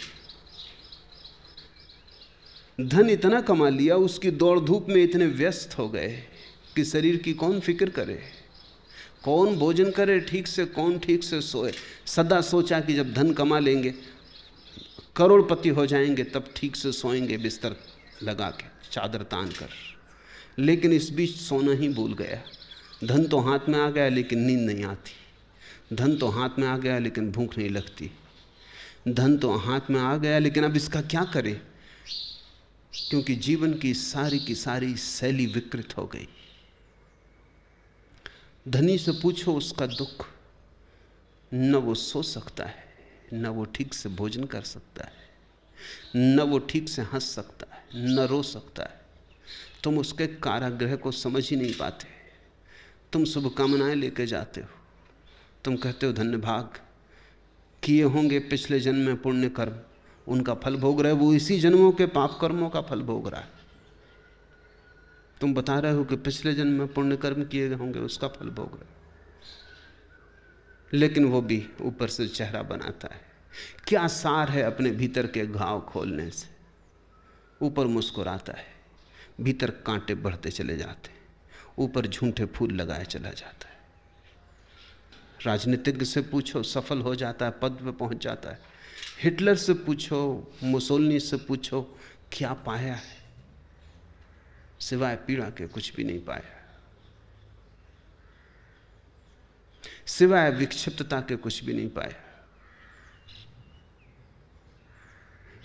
धन इतना कमा लिया, उसकी दौड़ धूप में इतने व्यस्त हो गए कि शरीर की कौन फिक्र करे, कौन भोजन करे ठीक से, कौन ठीक से सोए। सदा सोचा कि जब धन कमा लेंगे, करोड़पति हो जाएंगे, तब ठीक से सोएंगे बिस्तर लगा के, चादर तान कर। लेकिन इस बीच सोना ही भूल गया। धन तो हाथ में आ गया लेकिन नींद नहीं आती, धन तो हाथ में आ गया लेकिन भूख नहीं लगती, धन तो हाथ में आ गया लेकिन अब इसका क्या करें, क्योंकि जीवन की सारी शैली विकृत हो गई। धनी से पूछो उसका दुख, न वो सो सकता है, न वो ठीक से भोजन कर सकता है, न वो ठीक से हंस सकता है, न रो सकता है। तुम उसके कारागृह को समझ ही नहीं पाते। तुम शुभकामनाएं लेके जाते हो, तुम कहते हो धन्य भाग, किए होंगे पिछले जन्म में पुण्य कर्म, उनका फल भोग रहे, वो इसी जन्मों के पाप कर्मों का फल भोग रहा है। तुम बता रहे हो कि पिछले जन्म में पुण्य कर्म किए होंगे, उसका फल भोग रहे, लेकिन वो भी ऊपर से चेहरा बनाता है। क्या सार है अपने भीतर के घाव खोलने से? ऊपर मुस्कुराता है, भीतर कांटे बढ़ते चले जाते हैं, ऊपर झूठे फूल लगाए चला जाता है। राजनीतिज्ञ से पूछो, सफल हो जाता है, पद पे पहुंच जाता है। हिटलर से पूछो, मुसोलिनी से पूछो, क्या पाया है? सिवाय पीड़ा के कुछ भी नहीं पाया, सिवाय विक्षिप्तता के कुछ भी नहीं पाया।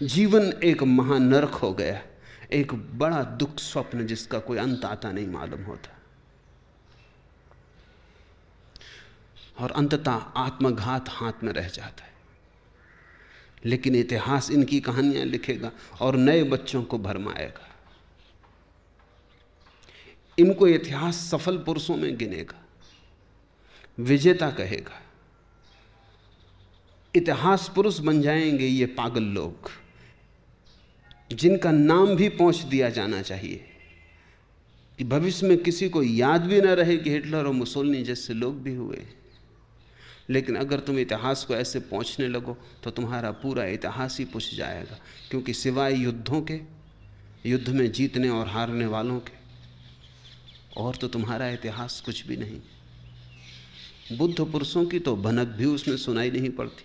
जीवन एक महानरक हो गया, एक बड़ा दुख स्वप्न जिसका कोई अंत आता नहीं मालूम होता, और अंततः आत्मघात हाथ में रह जाता है। लेकिन इतिहास इनकी कहानियां लिखेगा और नए बच्चों को भरमाएगा। इनको इतिहास सफल पुरुषों में गिनेगा, विजेता कहेगा। इतिहास पुरुष बन जाएंगे ये पागल लोग, जिनका नाम भी पोंछ दिया जाना चाहिए, कि भविष्य में किसी को याद भी ना रहे कि हिटलर और मुसोलिनी जैसे लोग भी हुए। लेकिन अगर तुम इतिहास को ऐसे पहुंचने लगो तो तुम्हारा पूरा इतिहास ही पूछ जाएगा, क्योंकि सिवाय युद्धों के, युद्ध में जीतने और हारने वालों के, और तो तुम्हारा इतिहास कुछ भी नहीं। बुद्ध पुरुषों की तो भनक भी उसमें सुनाई नहीं पड़ती,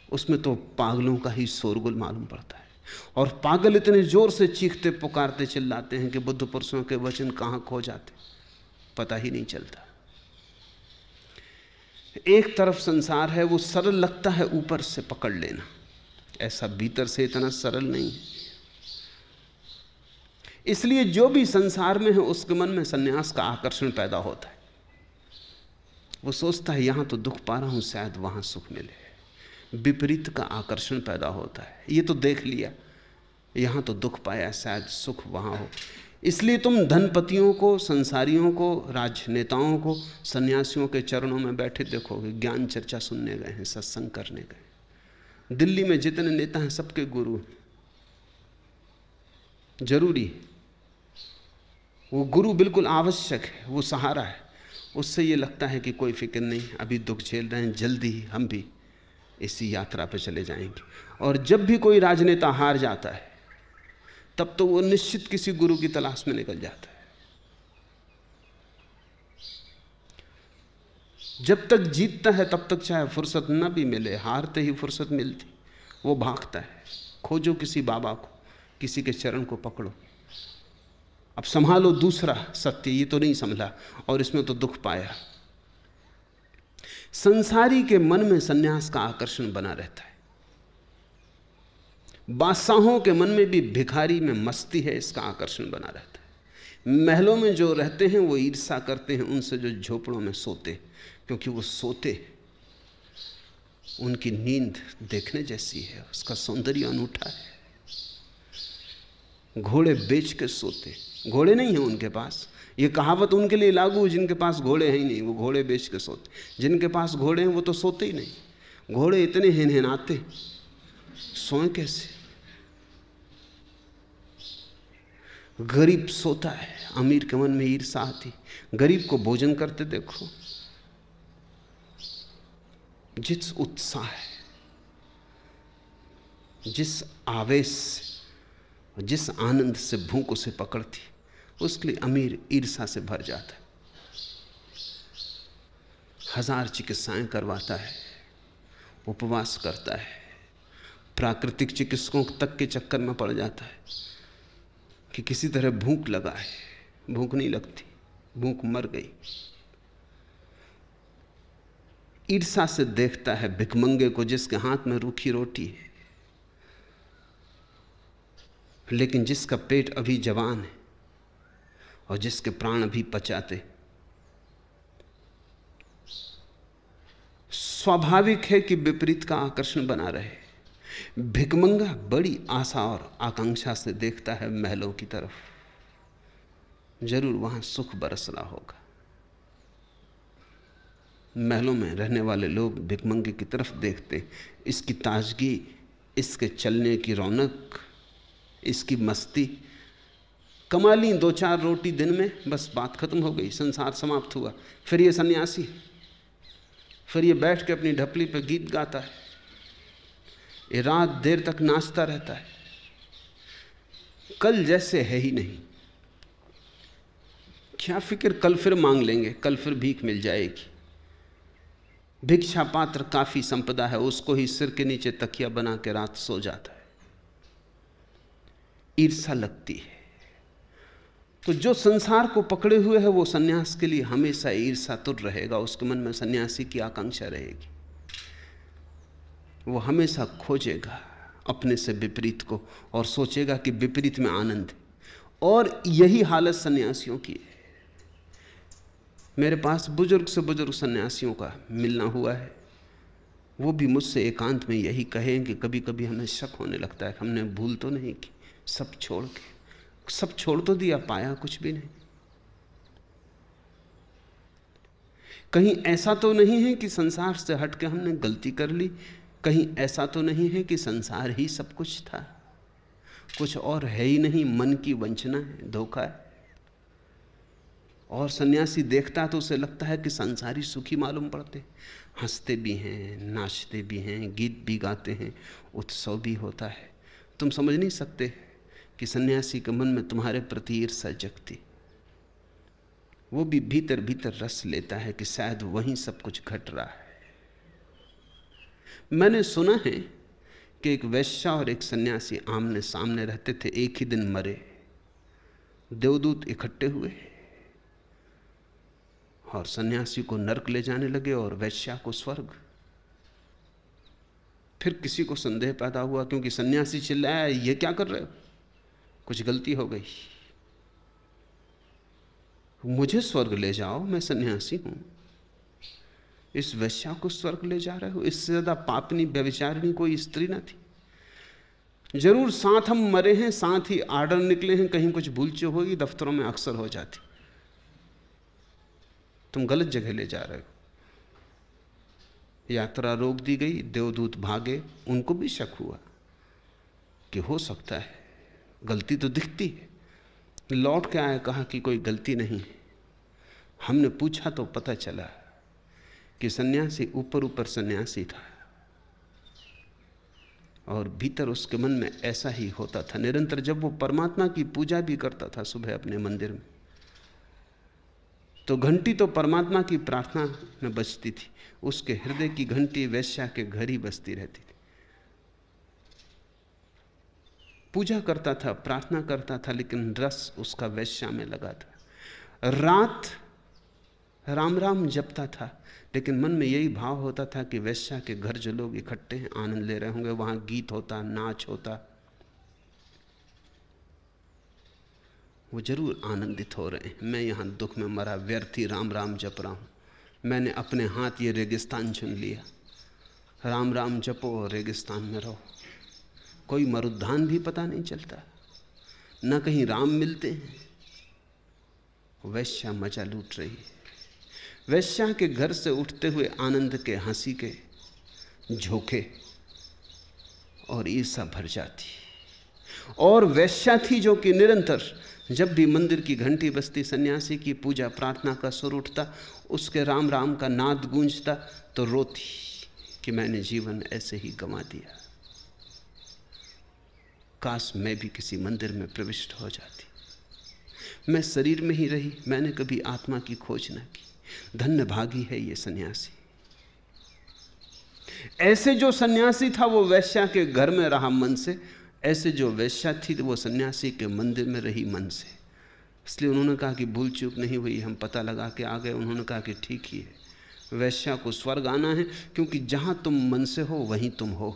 उसमें तो पागलों का ही शोरगुल मालूम पड़ता है। और पागल इतने जोर से चीखते पुकारते चिल्लाते हैं कि बुद्ध पुरुषों के वचन कहाँ खो जाते, पता ही नहीं चलता। एक तरफ संसार है, वो सरल लगता है ऊपर से पकड़ लेना, ऐसा भीतर से इतना सरल नहीं है। इसलिए जो भी संसार में है उसके मन में सन्यास का आकर्षण पैदा होता है। वो सोचता है यहां तो दुख पा रहा हूं, शायद वहां सुख मिले। विपरीत का आकर्षण पैदा होता है। ये तो देख लिया, यहां तो दुख पाया, शायद सुख वहां हो। इसलिए तुम धनपतियों को, संसारियों को, राजनेताओं को सन्यासियों के चरणों में बैठे देखोगे, ज्ञान चर्चा सुनने गए हैं, सत्संग करने गए। दिल्ली में जितने नेता हैं सबके गुरु हैं, जरूरी है। वो गुरु बिल्कुल आवश्यक है, वो सहारा है। उससे ये लगता है कि कोई फिक्र नहीं, अभी दुख झेल रहे हैं, जल्दी ही हम भी इसी यात्रा पर चले जाएंगे। और जब भी कोई राजनेता हार जाता है तब तो वो निश्चित किसी गुरु की तलाश में निकल जाता है। जब तक जीतता है तब तक चाहे फुर्सत न भी मिले, हारते ही फुर्सत मिलती, वो भागता है। खोजो किसी बाबा को, किसी के चरण को पकड़ो, अब संभालो दूसरा सत्य, ये तो नहीं संभला और इसमें तो दुख पाया। संसारी के मन में सन्यास का आकर्षण बना रहता है। बादशाहों के मन में भी भिखारी में मस्ती है, इसका आकर्षण बना रहता है। महलों में जो रहते हैं वो ईर्ष्या करते हैं उनसे जो झोपड़ों में सोते, क्योंकि वो सोते, उनकी नींद देखने जैसी है, उसका सौंदर्य अनूठा है। घोड़े बेच के सोते, घोड़े नहीं हैं उनके पास, ये कहावत उनके लिए लागू, जिनके पास घोड़े हैं ही नहीं, वो घोड़े बेच के सोते। जिनके पास घोड़े हैं वो तो सोते ही नहीं। घोड़े इतने हिनहिनाते, सोए कैसे? गरीब सोता है, अमीर के मन में ईर्ष्या आती। गरीब को भोजन करते देखो, जिस उत्साह है, जिस आवेश से, जिस आनंद से भूख उसे पकड़ती, उसके लिए अमीर ईर्ष्या से भर जाता है। 1000 चिकित्साएं करवाता है, उपवास करता है, प्राकृतिक चिकित्सकों तक के चक्कर में पड़ जाता है कि किसी तरह भूख लगा है। भूख नहीं लगती, भूख मर गई। ईर्ष्या से देखता है भिखमंगे को जिसके हाथ में रूखी रोटी है, लेकिन जिसका पेट अभी जवान है और जिसके प्राण अभी पचाते। स्वाभाविक है कि विपरीत का आकर्षण बना रहे। भिकमंगा बड़ी आशा और आकांक्षा से देखता है महलों की तरफ, जरूर वहां सुख बरस रहा होगा। महलों में रहने वाले लोग भिकमंगे की तरफ देखते, इसकी ताजगी, इसके चलने की रौनक, इसकी मस्ती। कमाली 2-4 रोटी दिन में, बस बात खत्म हो गई, संसार समाप्त हुआ। फिर ये सन्यासी, फिर ये बैठ के अपनी ढपली पे गीत गाता है, ये रात देर तक नाचता रहता है, कल जैसे है ही नहीं। क्या फिक्र, कल फिर मांग लेंगे, कल फिर भीख मिल जाएगी। भिक्षा पात्र काफी संपदा है, उसको ही सिर के नीचे तकिया बना के रात सो जाता है। ईर्षा लगती है। तो जो संसार को पकड़े हुए है वो सन्यास के लिए हमेशा ईर्षातुर रहेगा, उसके मन में सन्यासी की आकांक्षा रहेगी। वो हमेशा खोजेगा अपने से विपरीत को और सोचेगा कि विपरीत में आनंद है। और यही हालत सन्यासियों की है। मेरे पास बुजुर्ग से बुजुर्ग सन्यासियों का मिलना हुआ है, वो भी मुझसे एकांत में यही कहें कि कभी कभी हमें शक होने लगता है, हमने भूल तो नहीं की, सब छोड़ के, सब छोड़ तो दिया, पाया कुछ भी नहीं। कहीं ऐसा तो नहीं है कि संसार से हट के हमने गलती कर ली, कहीं ऐसा तो नहीं है कि संसार ही सब कुछ था, कुछ और है ही नहीं, मन की वंचना है, धोखा है। और सन्यासी देखता तो उसे लगता है कि संसारी सुखी मालूम पड़ते, हंसते भी हैं, नाचते भी हैं, गीत भी गाते हैं, उत्सव भी होता है। तुम समझ नहीं सकते कि सन्यासी के मन में तुम्हारे प्रति ईर्ष्या जगती। वो भी भीतर भीतर रस लेता है कि शायद वहीं सब कुछ घट रहा है। मैंने सुना है कि एक वैश्या और एक सन्यासी आमने सामने रहते थे, एक ही दिन मरे। देवदूत इकट्ठे हुए और सन्यासी को नरक ले जाने लगे और वैश्या को स्वर्ग। फिर किसी को संदेह पैदा हुआ, क्योंकि सन्यासी चिल्लाया, ये क्या कर रहे हो, कुछ गलती हो गई, मुझे स्वर्ग ले जाओ, मैं सन्यासी हूं, इस वैश्या को स्वर्ग ले जा रहे हो। इससे ज्यादा पापनी व्यभिचारिणी कोई स्त्री ना थी। जरूर साथ हम मरे हैं, साथ ही आर्डर निकले हैं, कहीं कुछ भूल चूक होगी, दफ्तरों में अक्सर हो जाती, तुम गलत जगह ले जा रहे हो। यात्रा रोक दी गई, देवदूत भागे। उनको भी शक हुआ कि हो सकता है गलती तो दिखती है। लौट के आए, कहा कि कोई गलती नहीं है। हमने पूछा तो पता चला कि सन्यासी ऊपर ऊपर सन्यासी था और भीतर उसके मन में ऐसा ही होता था निरंतर। जब वो परमात्मा की पूजा भी करता था सुबह अपने मंदिर में, तो घंटी तो परमात्मा की प्रार्थना में बजती थी, उसके हृदय की घंटी वैश्या के घर ही बजती रहती थी। पूजा करता था, प्रार्थना करता था, लेकिन रस उसका वैश्या में लगा था। रात राम राम जपता था, लेकिन मन में यही भाव होता था कि वैश्या के घर जो लोग इकट्ठे हैं, आनंद ले रहे होंगे, वहां गीत होता, नाच होता, वो जरूर आनंदित हो रहे हैं। मैं यहाँ दुख में मरा व्यर्थ ही राम राम जप रहा हूँ। मैंने अपने हाथ ये रेगिस्तान चुन लिया। राम राम जपो और रेगिस्तान में रहो। कोई मरुद्धान भी पता नहीं चलता, न कहीं राम मिलते हैं। वैश्या मजा लूट रही है। वैश्या के घर से उठते हुए आनंद के, हंसी के झोंके और ईर्षा भर जाती। और वैश्या थी जो कि निरंतर जब भी मंदिर की घंटी बजती, सन्यासी की पूजा प्रार्थना का सुर उठता, उसके राम राम का नाद गूंजता, तो रोती कि मैंने जीवन ऐसे ही गंवा दिया। काश मैं भी किसी मंदिर में प्रविष्ट हो जाती। मैं शरीर में ही रही, मैंने कभी आत्मा की खोज न की। धन्य भागी है ये सन्यासी। ऐसे जो सन्यासी था वो वैश्या के घर में रहा मन से, ऐसे जो वैश्या थी वो सन्यासी के मंदिर में रही मन से। इसलिए उन्होंने कहा कि भूल चूक नहीं हुई, हम पता लगा के आ गए। उन्होंने कहा कि ठीक ही है, वैश्या को स्वर्ग आना है, क्योंकि जहां तुम मन से हो वहीं तुम हो।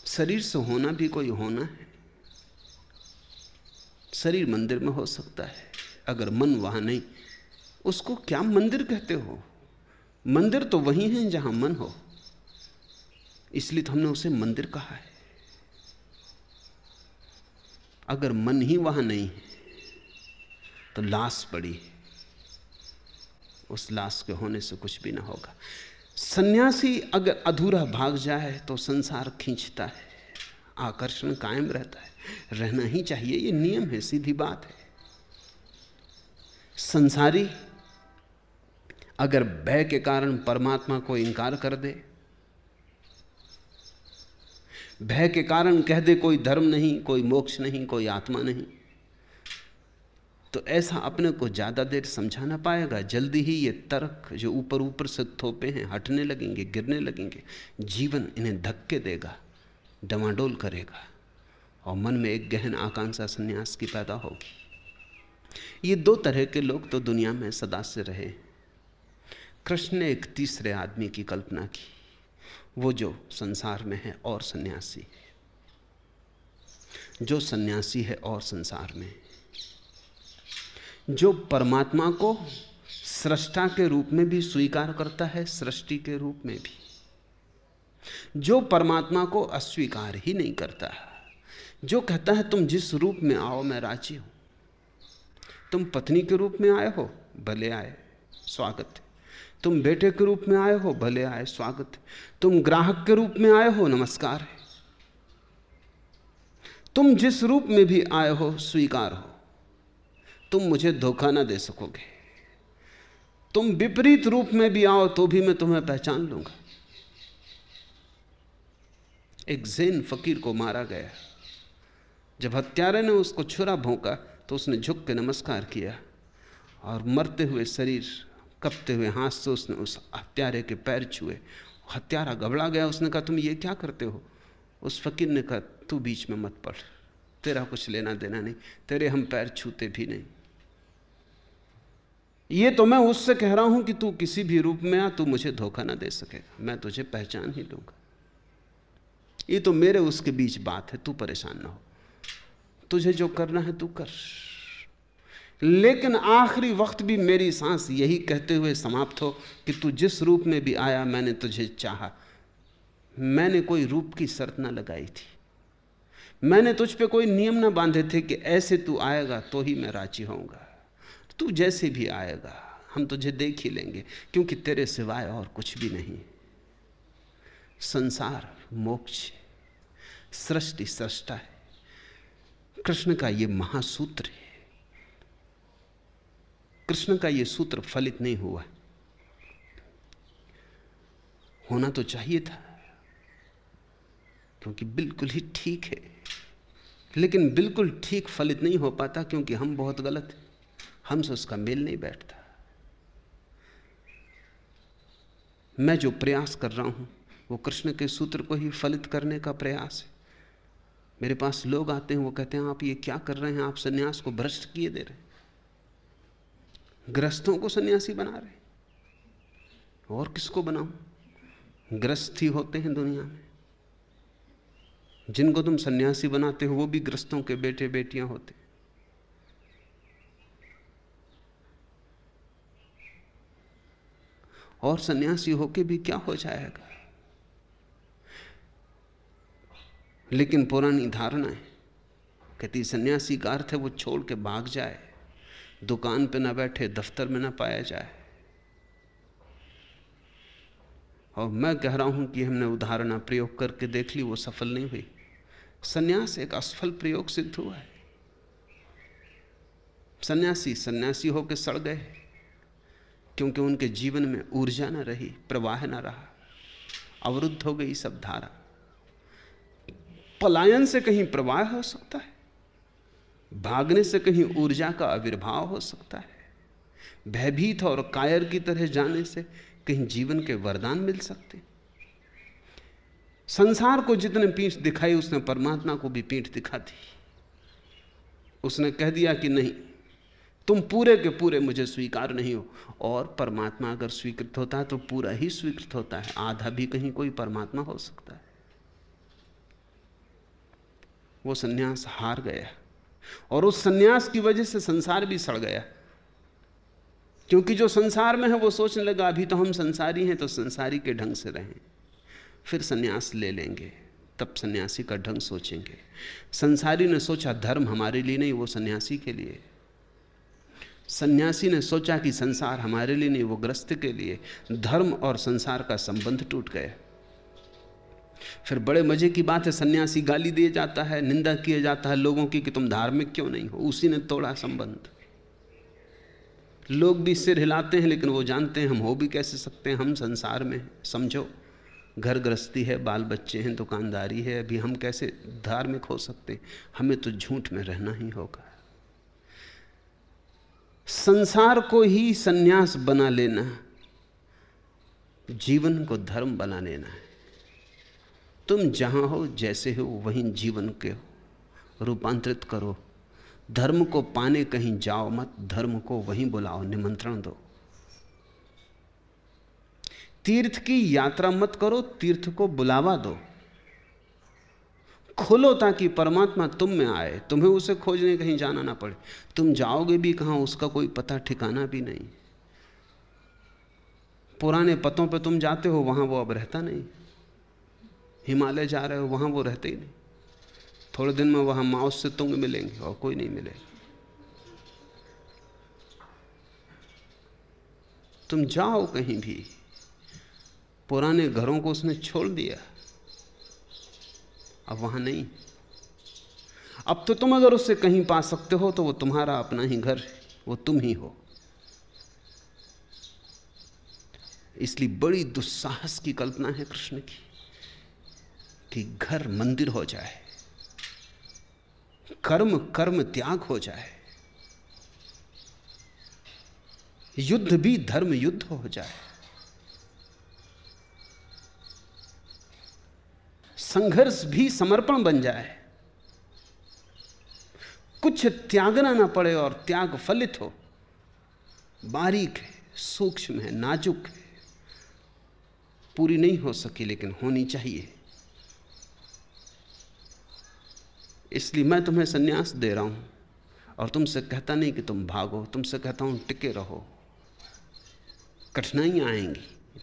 शरीर से होना भी कोई होना है। शरीर मंदिर में हो सकता है, अगर मन वहां नहीं, उसको क्या मंदिर कहते हो? मंदिर तो वही है जहां मन हो, इसलिए तो हमने उसे मंदिर कहा है। अगर मन ही वहां नहीं है तो लाश पड़ी है, उस लाश के होने से कुछ भी ना होगा। सन्यासी अगर अधूरा भाग जाए तो संसार खींचता है, आकर्षण कायम रहता है, रहना ही चाहिए, ये नियम है, सीधी बात है। संसारी अगर भय के कारण परमात्मा को इनकार कर दे, भय के कारण कह दे कोई धर्म नहीं, कोई मोक्ष नहीं, कोई आत्मा नहीं, तो ऐसा अपने को ज्यादा देर समझा ना पाएगा। जल्दी ही ये तर्क जो ऊपर ऊपर से थोपे हैं हटने लगेंगे, गिरने लगेंगे। जीवन इन्हें धक्के देगा, डमाडोल करेगा, और मन में एक गहन आकांक्षा संन्यास की पैदा होगी। ये दो तरह के लोग तो दुनिया में सदा से रहे। कृष्ण ने एक तीसरे आदमी की कल्पना की, वो जो संसार में है और सन्यासी है, जो सन्यासी है और संसार में, जो परमात्मा को सृष्टा के रूप में भी स्वीकार करता है, सृष्टि के रूप में भी, जो परमात्मा को अस्वीकार ही नहीं करता, जो कहता है तुम जिस रूप में आओ मैं राजी हूं। तुम पत्नी के रूप में आए हो, भले आए, स्वागत है। तुम बेटे के रूप में आए हो, भले आए, स्वागत है। तुम ग्राहक के रूप में आए हो, नमस्कार है। तुम जिस रूप में भी आए हो स्वीकार हो, तुम मुझे धोखा ना दे सकोगे। तुम विपरीत रूप में भी आओ तो भी मैं तुम्हें पहचान लूंगा। एक ज़ैन फकीर को मारा गया, जब हत्यारे ने उसको छुरा भोंका तो उसने झुक के नमस्कार किया, और मरते हुए शरीर, कपते हुए हाथ से उसने उस हत्यारे के पैर छुए। हत्यारा घबरा गया, उसने कहा तुम ये क्या करते हो? उस फकीर ने कहा तू बीच में मत पड़, तेरा कुछ लेना देना नहीं, तेरे हम पैर छूते भी नहीं। ये तो मैं उससे कह रहा हूं कि तू किसी भी रूप में आ, तू मुझे धोखा ना दे सकेगा, मैं तुझे पहचान ही लूंगा। ये तो मेरे उसके बीच बात है, तू परेशान ना हो, तुझे जो करना है तू कर। लेकिन आखिरी वक्त भी मेरी सांस यही कहते हुए समाप्त हो कि तू जिस रूप में भी आया मैंने तुझे चाहा। मैंने कोई रूप की शर्त ना लगाई थी, मैंने तुझ पे कोई नियम ना बांधे थे कि ऐसे तू आएगा तो ही मैं राजी होऊंगा। तू जैसे भी आएगा हम तुझे देख ही लेंगे, क्योंकि तेरे सिवाय और कुछ भी नहीं। संसार मोक्ष है, सृष्टि सृष्टा है। कृष्ण का ये महासूत्र है। कृष्ण का ये सूत्र फलित नहीं हुआ, होना तो चाहिए था, क्योंकि बिल्कुल ही ठीक है, लेकिन बिल्कुल ठीक फलित नहीं हो पाता क्योंकि हम बहुत गलत हैं, हमसे उसका मेल नहीं बैठता। मैं जो प्रयास कर रहा हूं वो कृष्ण के सूत्र को ही फलित करने का प्रयास है। मेरे पास लोग आते हैं, वो कहते हैं आप ये क्या कर रहे हैं, आप सन्यास को भ्रष्ट किए दे रहे हैं, गृहस्थों को सन्यासी बना रहे हैं। और किसको बनाऊं? गृहस्थी होते हैं दुनिया में, जिनको तुम सन्यासी बनाते हो वो भी गृहस्थों के बेटे बेटियां होते हैं। और सन्यासी होके भी क्या हो जाएगा? लेकिन पुरानी धारणा है, कहती सन्यासी का अर्थ है वो छोड़ के भाग जाए, दुकान पे ना बैठे, दफ्तर में ना पाया जाए। और मैं कह रहा हूं कि हमने उदाहरण प्रयोग करके देख ली, वो सफल नहीं हुई। सन्यास एक असफल प्रयोग सिद्ध हुआ है। सन्यासी सन्यासी होकर सड़ गए क्योंकि उनके जीवन में ऊर्जा ना रही, प्रवाह ना रहा, अवरुद्ध हो गई सब धारा। पलायन से कहीं प्रवाह हो सकता है, भागने से कहीं ऊर्जा का आविर्भाव हो सकता है, भयभीत और कायर की तरह जाने से कहीं जीवन के वरदान मिल सकते। संसार को जितने पीठ दिखाई उसने परमात्मा को भी पीठ दिखा दी। उसने कह दिया कि नहीं, तुम पूरे के पूरे मुझे स्वीकार नहीं हो। और परमात्मा अगर स्वीकृत होता है तो पूरा ही स्वीकृत होता है, आधा भी कहीं कोई परमात्मा हो सकता है। वो सन्यास हार गया और उस सन्यास की वजह से संसार भी सड़ गया। क्योंकि जो संसार में है वो सोचने लगा अभी तो हम संसारी हैं, तो संसारी के ढंग से रहें, फिर सन्यास ले लेंगे, तब सन्यासी का ढंग सोचेंगे। संसारी ने सोचा धर्म हमारे लिए नहीं, वो सन्यासी के लिए। सन्यासी ने सोचा कि संसार हमारे लिए नहीं, वो गृहस्थ के लिए। धर्म और संसार का संबंध टूट गया। फिर बड़े मजे की बात है, सन्यासी गाली दिया जाता है, निंदा किया जाता है लोगों की कि तुम धार्मिक क्यों नहीं हो। उसी ने तोड़ा संबंध। लोग भी सिर हिलाते हैं, लेकिन वो जानते हैं हम हो भी कैसे सकते हैं, हम संसार में समझो, घर गृहस्थी है, बाल बच्चे हैं, दुकानदारी है, अभी हम कैसे धार्मिक हो सकते हैं। हमें तो झूठ में रहना ही होगा। संसार को ही सन्यास बना लेना, जीवन को धर्म बना लेना है। तुम जहां हो, जैसे हो, वहीं जीवन के हो रूपांतरित करो। धर्म को पाने कहीं जाओ मत, धर्म को वहीं बुलाओ, निमंत्रण दो। तीर्थ की यात्रा मत करो, तीर्थ को बुलावा दो। खोलो ताकि परमात्मा तुम में आए, तुम्हें उसे खोजने कहीं जाना ना पड़े। तुम जाओगे भी कहां, उसका कोई पता ठिकाना भी नहीं। पुराने पतों पे तुम जाते हो, वहां वो अब रहता नहीं। हिमालय जा रहे हो, वहां वो रहते ही नहीं। थोड़े दिन में वहां माओ से तुंग मिलेंगे और कोई नहीं मिलेगा। तुम जाओ कहीं भी, पुराने घरों को उसने छोड़ दिया, अब वहां नहीं। अब तो तुम अगर उससे कहीं पा सकते हो तो वो तुम्हारा अपना ही घर है, वो तुम ही हो। इसलिए बड़ी दुस्साहस की कल्पना है कृष्ण की कि घर मंदिर हो जाए, कर्म कर्म त्याग हो जाए, युद्ध भी धर्म युद्ध हो जाए, संघर्ष भी समर्पण बन जाए, कुछ त्यागना ना पड़े और त्याग फलित हो। बारीक है, सूक्ष्म है, नाजुक है, पूरी नहीं हो सकी लेकिन होनी चाहिए। इसलिए मैं तुम्हें सन्यास दे रहा हूं और तुमसे कहता नहीं कि तुम भागो, तुमसे कहता हूं टिके रहो। कठिनाइयां आएंगी,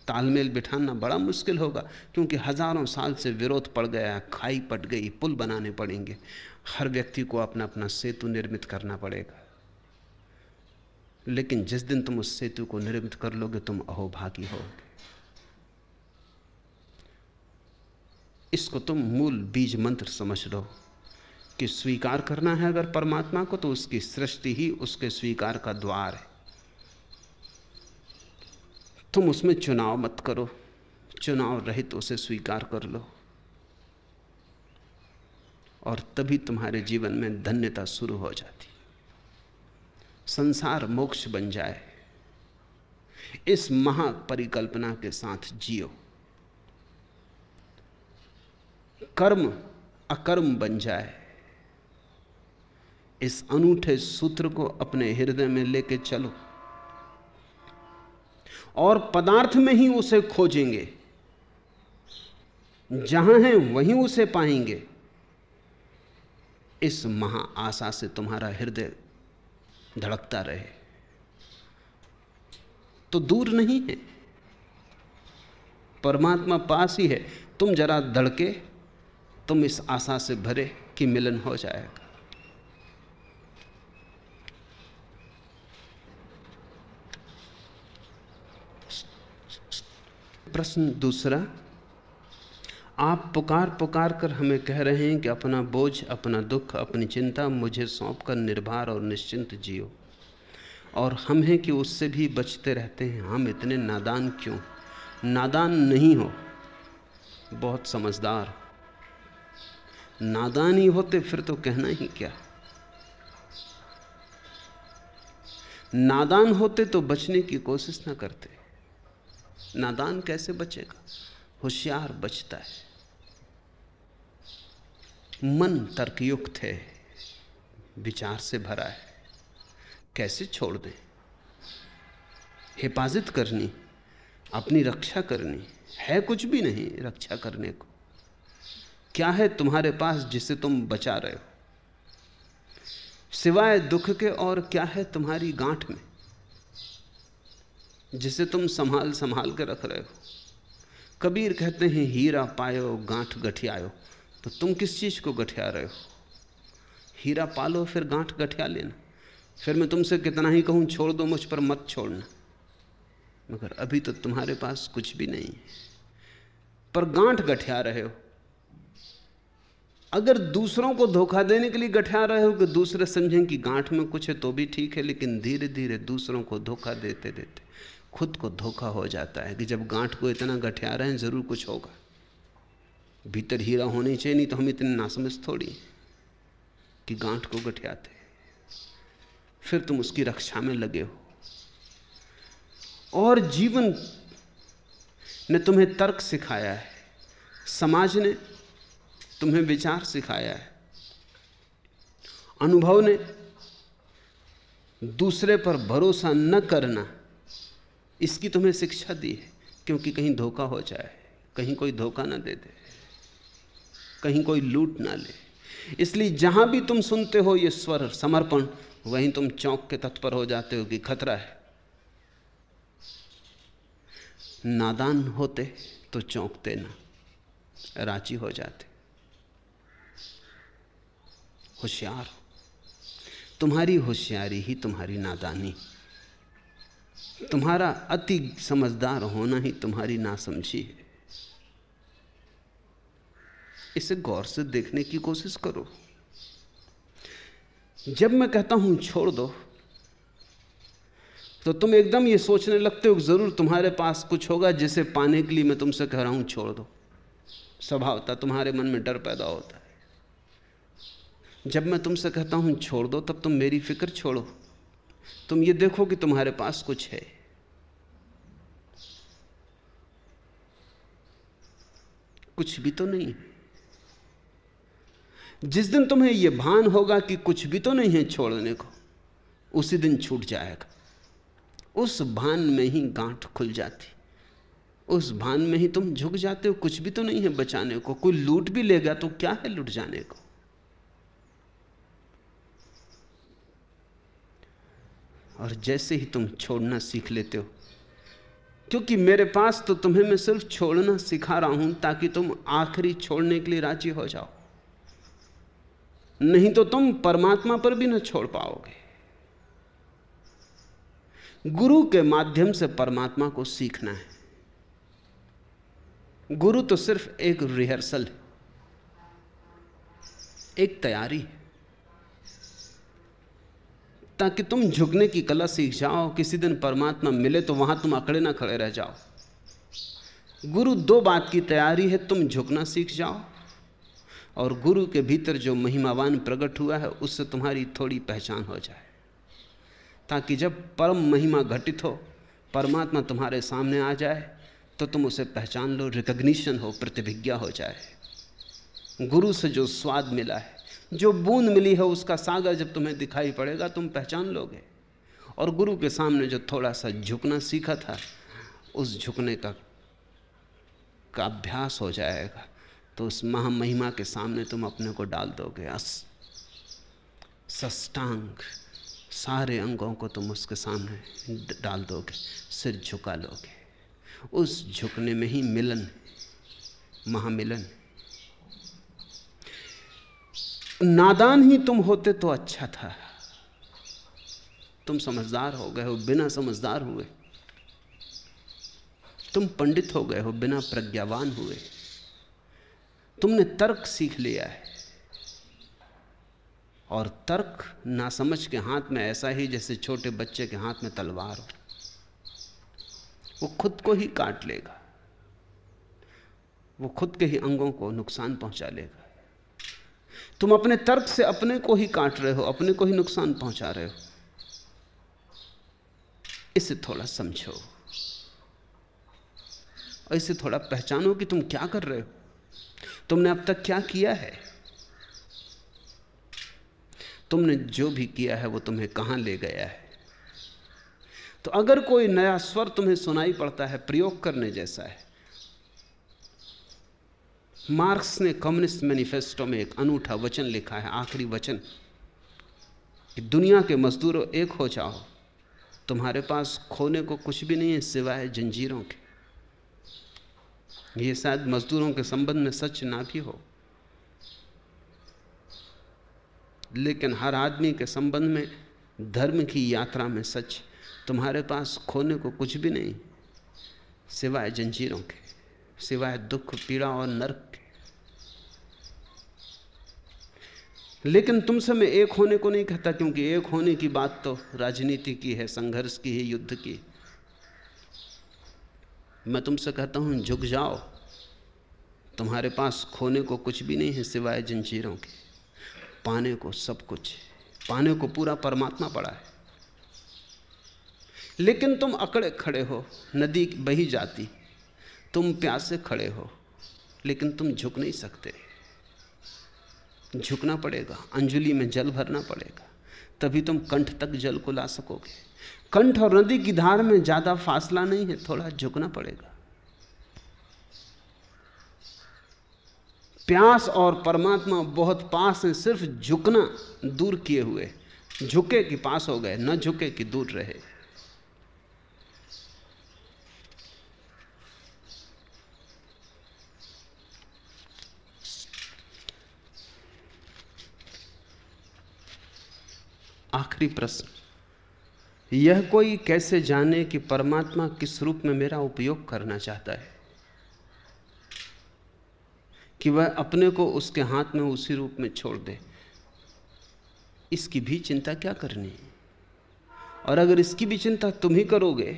तालमेल बिठाना बड़ा मुश्किल होगा, क्योंकि हजारों साल से विरोध पड़ गया, खाई पट गई, पुल बनाने पड़ेंगे। हर व्यक्ति को अपना अपना सेतु निर्मित करना पड़ेगा। लेकिन जिस दिन तुम उस सेतु को निर्मित कर लोगे, तुम अहोभागी होगे। इसको तुम मूल बीज मंत्र समझ लो कि स्वीकार करना है अगर परमात्मा को, तो उसकी सृष्टि ही उसके स्वीकार का द्वार है। तुम उसमें चुनाव मत करो, चुनाव रहित उसे स्वीकार कर लो, और तभी तुम्हारे जीवन में धन्यता शुरू हो जाती। संसार मोक्ष बन जाए, इस महापरिकल्पना के साथ जियो। कर्म अकर्म बन जाए, इस अनूठे सूत्र को अपने हृदय में लेके चलो, और पदार्थ में ही उसे खोजेंगे। जहां है वहीं उसे पाएंगे। इस महा आशा से तुम्हारा हृदय धड़कता रहे, तो दूर नहीं है, परमात्मा पास ही है। तुम जरा धड़के, तुम इस आशा से भरे कि मिलन हो जाएगा। प्रश्न दूसरा, आप पुकार पुकार कर हमें कह रहे हैं कि अपना बोझ, अपना दुख, अपनी चिंता मुझे सौंपकर निर्भर और निश्चिंत जियो, और हम हैं कि उससे भी बचते रहते हैं। हम इतने नादान क्यों? नादान नहीं हो, बहुत समझदार हो। नादान ही होते फिर तो कहना ही क्या। नादान होते तो बचने की कोशिश ना करते। नादान कैसे बचेगा? होशियार बचता है। मन तर्कयुक्त है, विचार से भरा है, कैसे छोड़ दें? हिफाजत करनी, अपनी रक्षा करनी है, कुछ भी नहीं रक्षा करने को। क्या है तुम्हारे पास जिसे तुम बचा रहे हो? सिवाय दुख के और क्या है तुम्हारी गांठ में? जिसे तुम संभाल संभाल के रख रहे हो। कबीर कहते हैं हीरा पायो गांठ गठियायो। तो तुम किस चीज को गठिया रहे हो? हीरा पालो फिर गांठ गठिया लेना। फिर मैं तुमसे कितना ही कहूं छोड़ दो, मुझ पर मत छोड़ना, मगर अभी तो तुम्हारे पास कुछ भी नहीं है, पर गांठ गठिया रहे हो। अगर दूसरों को धोखा देने के लिए गठिया रहे हो कि दूसरे समझें कि गांठ में कुछ है तो भी ठीक है, लेकिन धीरे धीरे दूसरों को धोखा देते देते खुद को धोखा हो जाता है कि जब गांठ को इतना गठिया रहे हैं जरूर कुछ होगा, भीतर हीरा होनी चाहिए, नहीं तो हम इतने नासमझ थोड़ी कि गांठ को गठियाते। फिर तुम उसकी रक्षा में लगे हो। और जीवन ने तुम्हें तर्क सिखाया है, समाज ने तुम्हें विचार सिखाया है, अनुभव ने दूसरे पर भरोसा न करना इसकी तुम्हें शिक्षा दी है, क्योंकि कहीं धोखा हो जाए, कहीं कोई धोखा ना दे दे, कहीं कोई लूट ना ले। इसलिए जहां भी तुम सुनते हो ये स्वर समर्पण, वहीं तुम चौंक के तत्पर हो जाते हो कि खतरा है। नादान होते तो चौंकते ना, राजी हो जाते। होशियार हो, तुम्हारी होशियारी ही तुम्हारी नादानी, तुम्हारा अति समझदार होना ही तुम्हारी नासमझी है। इसे गौर से देखने की कोशिश करो। जब मैं कहता हूं छोड़ दो, तो तुम एकदम ये सोचने लगते हो कि जरूर तुम्हारे पास कुछ होगा जिसे पाने के लिए मैं तुमसे कह रहा हूं छोड़ दो। स्वभावतः तुम्हारे मन में डर पैदा होता है। जब मैं तुमसे कहता हूं छोड़ दो, तब तुम मेरी फिक्र छोड़ो, तुम ये देखो कि तुम्हारे पास कुछ है। कुछ भी तो नहीं। जिस दिन तुम्हें यह भान होगा कि कुछ भी तो नहीं है छोड़ने को, उसी दिन छूट जाएगा। उस भान में ही गांठ खुल जाती, उस भान में ही तुम झुक जाते हो। कुछ भी तो नहीं है बचाने को, कोई लूट भी लेगा तो क्या है लुट जाने को। और जैसे ही तुम छोड़ना सीख लेते हो, क्योंकि मेरे पास तो तुम्हें मैं सिर्फ छोड़ना सिखा रहा हूं ताकि तुम आखिरी छोड़ने के लिए राजी हो जाओ, नहीं तो तुम परमात्मा पर भी न छोड़ पाओगे। गुरु के माध्यम से परमात्मा को सीखना है। गुरु तो सिर्फ एक रिहर्सल है, एक तैयारी है, ताकि तुम झुकने की कला सीख जाओ। किसी दिन परमात्मा मिले तो वहां तुम अकड़े ना खड़े रह जाओ। गुरु दो बात की तैयारी है, तुम झुकना सीख जाओ, और गुरु के भीतर जो महिमावान प्रकट हुआ है उससे तुम्हारी थोड़ी पहचान हो जाए, ताकि जब परम महिमा घटित हो, परमात्मा तुम्हारे सामने आ जाए, तो तुम उसे पहचान लो, रिकग्निशन हो, प्रतिभिज्ञा हो जाए। गुरु से जो स्वाद मिला है, जो बूंद मिली है, उसका सागर जब तुम्हें दिखाई पड़ेगा तुम पहचान लोगे। और गुरु के सामने जो थोड़ा सा झुकना सीखा था, उस झुकने का अभ्यास हो जाएगा, तो उस महामहिमा के सामने तुम अपने को डाल दोगे। साष्टांग सारे अंगों को तुम उसके सामने डाल दोगे, सिर झुका लोगे। उस झुकने में ही मिलन, महामिलन। नादान ही तुम होते तो अच्छा था। तुम समझदार हो गए हो बिना समझदार हुए, तुम पंडित हो गए हो बिना प्रज्ञावान हुए। तुमने तर्क सीख लिया है, और तर्क नासमझ के हाथ में ऐसा ही जैसे छोटे बच्चे के हाथ में तलवार हो, वो खुद को ही काट लेगा, वो खुद के ही अंगों को नुकसान पहुंचा लेगा। तुम अपने तर्क से अपने को ही काट रहे हो, अपने को ही नुकसान पहुंचा रहे हो। इसे थोड़ा समझो और इसे थोड़ा पहचानो कि तुम क्या कर रहे हो, तुमने अब तक क्या किया है। तुमने जो भी किया है वो तुम्हें कहां ले गया है। तो अगर कोई नया स्वर तुम्हें सुनाई पड़ता है, प्रयोग करने जैसा है। मार्क्स ने कम्युनिस्ट मैनिफेस्टो में एक अनूठा वचन लिखा है, आखिरी वचन, कि दुनिया के मजदूरों एक हो जाओ तुम्हारे पास खोने को कुछ भी नहीं है सिवाय जंजीरों के। ये शायद मजदूरों के संबंध में सच ना भी हो, लेकिन हर आदमी के संबंध में, धर्म की यात्रा में सच। तुम्हारे पास खोने को कुछ भी नहीं सिवाय जंजीरों के, सिवाय दुख, पीड़ा और नरक के। लेकिन तुमसे मैं एक होने को नहीं कहता, क्योंकि एक होने की बात तो राजनीति की है, संघर्ष की है, युद्ध की। मैं तुमसे कहता हूं झुक जाओ। तुम्हारे पास खोने को कुछ भी नहीं है सिवाय जंजीरों के, पाने को सब कुछ, पाने को पूरा परमात्मा पड़ा है। लेकिन तुम अकड़े खड़े हो, नदी बही जाती, तुम प्यासे खड़े हो, लेकिन तुम झुक नहीं सकते। झुकना पड़ेगा, अंजुलि में जल भरना पड़ेगा, तभी तुम कंठ तक जल को ला सकोगे। कंठ और नदी की धार में ज्यादा फासला नहीं है, थोड़ा झुकना पड़ेगा। प्यास और परमात्मा बहुत पास है, सिर्फ झुकना दूर किए हुए। झुके कि पास हो गए, न झुके कि दूर रहे। आखिरी प्रश्न, यह कोई कैसे जाने कि परमात्मा किस रूप में मेरा उपयोग करना चाहता है, कि वह अपने को उसके हाथ में उसी रूप में छोड़ दे। इसकी भी चिंता क्या करनी है? और अगर इसकी भी चिंता तुम ही करोगे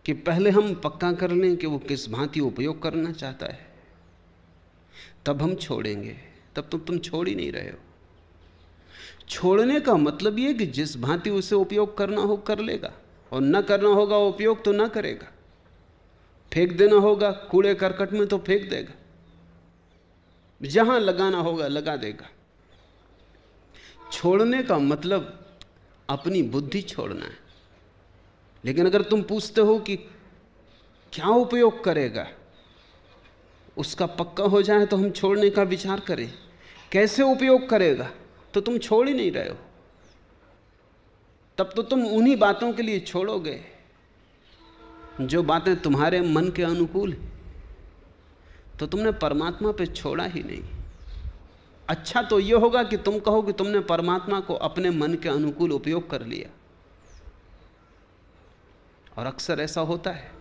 कि पहले हम पक्का कर लें कि वो किस भांति उपयोग करना चाहता है, तब हम छोड़ेंगे, तब तो तुम छोड़ ही नहीं रहे हो। छोड़ने का मतलब यह कि जिस भांति उसे उपयोग करना हो कर लेगा, और न करना होगा उपयोग तो न करेगा। फेंक देना होगा कूड़े करकट में तो फेंक देगा, जहां लगाना होगा लगा देगा। छोड़ने का मतलब अपनी बुद्धि छोड़ना है। लेकिन अगर तुम पूछते हो कि क्या उपयोग करेगा, उसका पक्का हो जाए तो हम छोड़ने का विचार करें। कैसे उपयोग करेगा, तो तुम छोड़ ही नहीं रहे हो। तब तो तुम उन्हीं बातों के लिए छोड़ोगे जो बातें तुम्हारे मन के अनुकूल हैं, तो तुमने परमात्मा पे छोड़ा ही नहीं। अच्छा तो यह होगा कि तुम कहो कि तुमने परमात्मा को अपने मन के अनुकूल उपयोग कर लिया। और अक्सर ऐसा होता है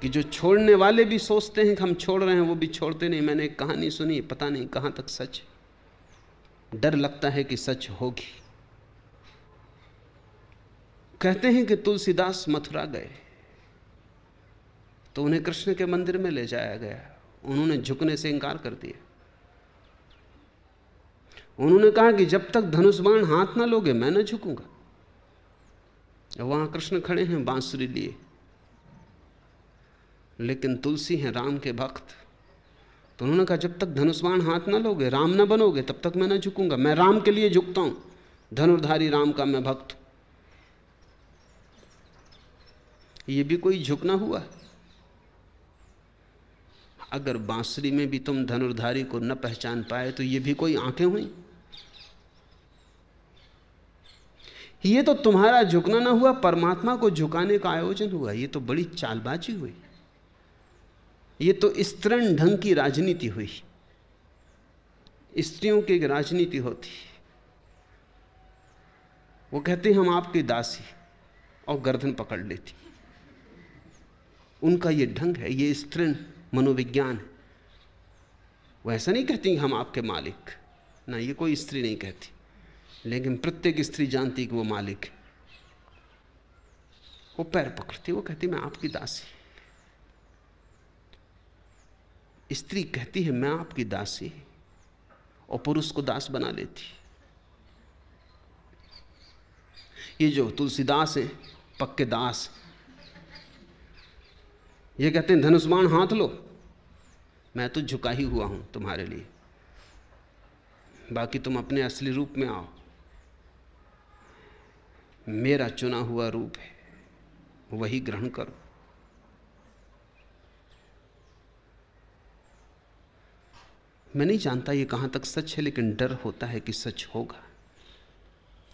कि जो छोड़ने वाले भी सोचते हैं कि हम छोड़ रहे हैं, वो भी छोड़ते नहीं। मैंने एक कहानी सुनी, पता नहीं कहां तक सच है, डर लगता है कि सच होगी। कहते हैं कि तुलसीदास मथुरा गए तो उन्हें कृष्ण के मंदिर में ले जाया गया। उन्होंने झुकने से इंकार कर दिया। उन्होंने कहा कि जब तक धनुष बाण हाथ ना लोगे मैं न झुकूंगा। वहां कृष्ण खड़े हैं बांसुरी लिए, लेकिन तुलसी हैं राम के भक्त। तो उन्होंने कहा जब तक धनुष बाण हाथ ना लोगे, राम ना बनोगे, तब तक मैं ना झुकूंगा। मैं राम के लिए झुकता हूं, धनुर्धारी राम का मैं भक्त हूं। ये भी कोई झुकना हुआ? अगर बांसुरी में भी तुम धनुर्धारी को न पहचान पाए तो ये भी कोई आंखें हुई? ये तो तुम्हारा झुकना ना हुआ, परमात्मा को झुकाने का आयोजन हुआ। ये तो बड़ी चालबाजी हुई। ये तो स्त्रीण ढंग की राजनीति हुई। स्त्रियों की एक राजनीति होती, वो कहते हैं हम आपकी दासी, और गर्दन पकड़ लेती। उनका ये ढंग है, ये स्त्रीण मनोविज्ञान है। वो ऐसा नहीं कहती हम आपके मालिक, ना, ये कोई स्त्री नहीं कहती। लेकिन प्रत्येक स्त्री जानती कि वो मालिक है। वो पैर पकड़ती, वो कहती मैं आपकी दासी। स्त्री कहती है मैं आपकी दासी, और पुरुष को दास बना लेती। ये जो तुलसीदास है पक्के दास, ये कहते हैं धनुष बाण हाथ लो, मैं तो झुका ही हुआ हूं तुम्हारे लिए, बाकी तुम अपने असली रूप में आओ। मेरा चुना हुआ रूप है, वही ग्रहण करो। मैं नहीं जानता ये कहां तक सच है, लेकिन डर होता है कि सच होगा।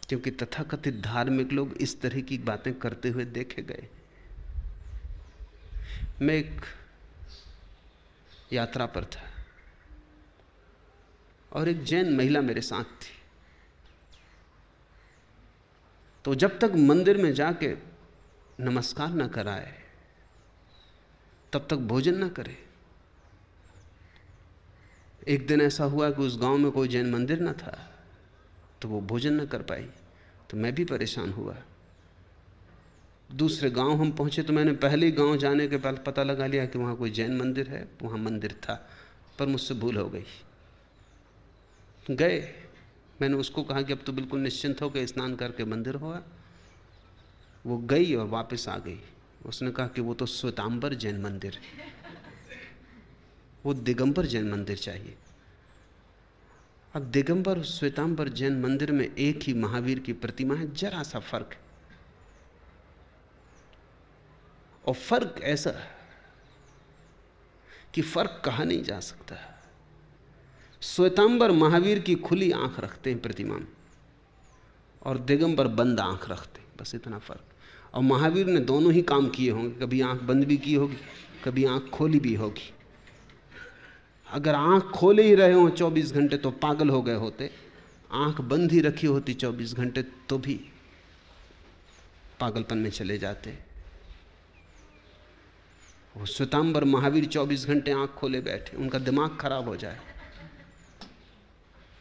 क्योंकि तथाकथित धार्मिक लोग इस तरह की बातें करते हुए देखे गए। मैं एक यात्रा पर था और एक जैन महिला मेरे साथ थी। तो जब तक मंदिर में जाके नमस्कार न कराए तब तक भोजन न करे। एक दिन ऐसा हुआ कि उस गांव में कोई जैन मंदिर न था, तो वो भोजन न कर पाई। तो मैं भी परेशान हुआ। दूसरे गांव हम पहुंचे तो मैंने पहले ही गांव जाने के बाद पता लगा लिया कि वहां कोई जैन मंदिर है। वहां मंदिर था, पर मुझसे भूल हो गई। गए, मैंने उसको कहा कि अब तो बिल्कुल निश्चिंत हो के स्नान करके मंदिर हुआ। वो गई और वापस आ गई। उसने कहा कि वो तो श्वेतांबर जैन मंदिर है, वो दिगंबर जैन मंदिर चाहिए। अब दिगंबर और श्वेतांबर जैन मंदिर में एक ही महावीर की प्रतिमा है, जरा सा फर्क है। और फर्क ऐसा कि फर्क कहा नहीं जा सकता। श्वेतांबर महावीर की खुली आंख रखते हैं प्रतिमा में, और दिगंबर बंद आंख रखते हैं, बस इतना फर्क। और महावीर ने दोनों ही काम किए होंगे, कभी आंख बंद भी की होगी, कभी आंख खोली भी होगी। अगर आंख खोले ही रहे हों 24 घंटे तो पागल हो गए होते, आंख बंद ही रखी होती 24 घंटे तो भी पागलपन में चले जाते। वो श्वेतांबर महावीर 24 घंटे आंख खोले बैठे, उनका दिमाग खराब हो जाए।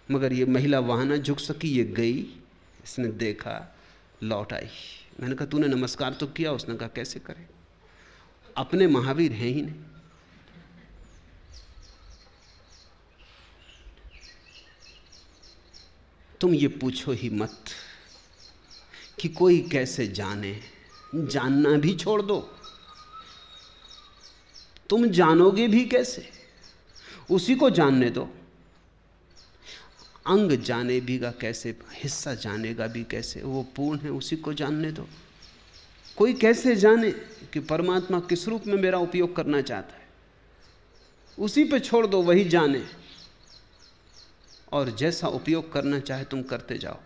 मगर ये महिला वहां ना झुक सकी, ये गई, इसने देखा, लौट आई। मैंने कहा तूने नमस्कार तो किया? उसने कहा कैसे करें, अपने महावीर हैं ही नहीं। तुम ये पूछो ही मत कि कोई कैसे जाने, जानना भी छोड़ दो। तुम जानोगे भी कैसे, उसी को जानने दो। अंग जाने भी का कैसे, हिस्सा जानेगा भी कैसे, वो पूर्ण है, उसी को जानने दो। कोई कैसे जाने कि परमात्मा किस रूप में मेरा उपयोग करना चाहता है, उसी पे छोड़ दो, वही जाने। और जैसा उपयोग करना चाहे तुम करते जाओ।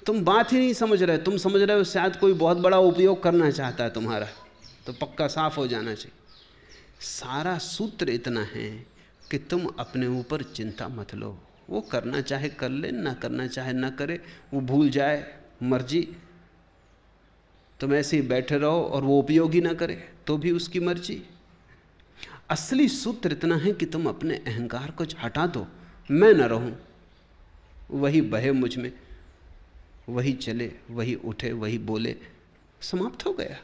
तुम बात ही नहीं समझ रहे, तुम समझ रहे हो शायद कोई बहुत बड़ा उपयोग करना चाहता है तुम्हारा, तो पक्का साफ हो जाना चाहिए। सारा सूत्र इतना है कि तुम अपने ऊपर चिंता मत लो। वो करना चाहे कर ले, ना करना चाहे ना करे, वो भूल जाए, मर्जी। तुम ऐसे ही बैठे रहो और वो उपयोग ही ना करे तो भी उसकी मर्जी। असली सूत्र इतना है कि तुम अपने अहंकार को हटा दो। मैं न रहूं, वही बहे मुझ में, वही चले, वही उठे, वही बोले, समाप्त हो गया।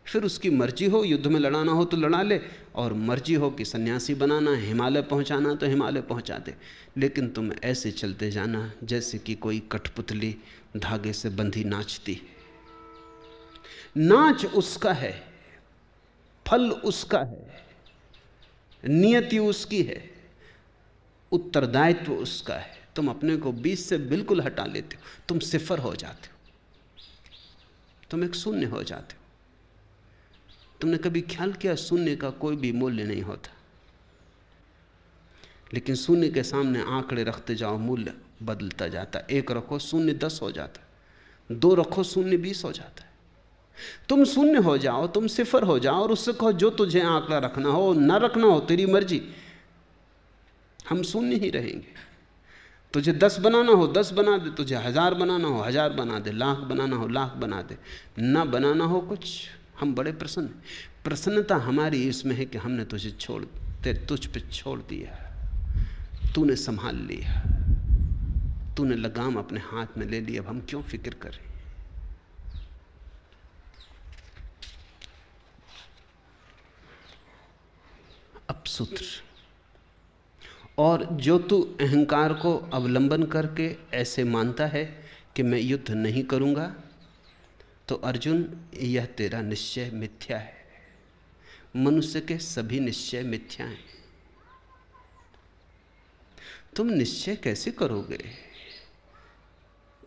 फिर उसकी मर्जी हो, युद्ध में लड़ाना हो तो लड़ा ले, और मर्जी हो कि सन्यासी बनाना है, हिमालय पहुंचाना तो हिमालय पहुंचा दे। लेकिन तुम ऐसे चलते जाना जैसे कि कोई कठपुतली धागे से बंधी नाचती है। नाच उसका है, फल उसका है, नियति उसकी है, उत्तरदायित्व उसका है। तुम अपने को बीच से बिल्कुल हटा लेते हो, तुम सिफर हो जाते हो, तुम एक शून्य हो जाते हो। तुमने कभी ख्याल किया शून्य का कोई भी मूल्य नहीं होता, लेकिन शून्य के सामने आंकड़े रखते जाओ, मूल्य बदलता जाता है। 1 रखो शून्य 10 हो जाता है, 2 रखो शून्य 20 हो जाता है। तुम शून्य हो जाओ, तुम सिफर हो जाओ, और उससे कहो जो तुझे आंकड़ा रखना हो ना रखना हो, तेरी मर्जी, हम शून्य ही रहेंगे। तुझे 10 बनाना हो 10 बना दे, तुझे 1000 बनाना हो 1000 बना दे, लाख बनाना हो लाख बना दे, ना बनाना हो कुछ, हम बड़े प्रसन्न। प्रसन्नता हमारी इसमें है कि हमने तुझे तुझ पे छोड़ दिया, तूने संभाल लिया, तूने लगाम अपने हाथ में ले ली। अब हम क्यों फिक्र करें। अब सूत्र, और जो तू अहंकार को अवलंबन करके ऐसे मानता है कि मैं युद्ध नहीं करूंगा, तो अर्जुन यह तेरा निश्चय मिथ्या है। मनुष्य के सभी निश्चय मिथ्या हैं। तुम निश्चय कैसे करोगे?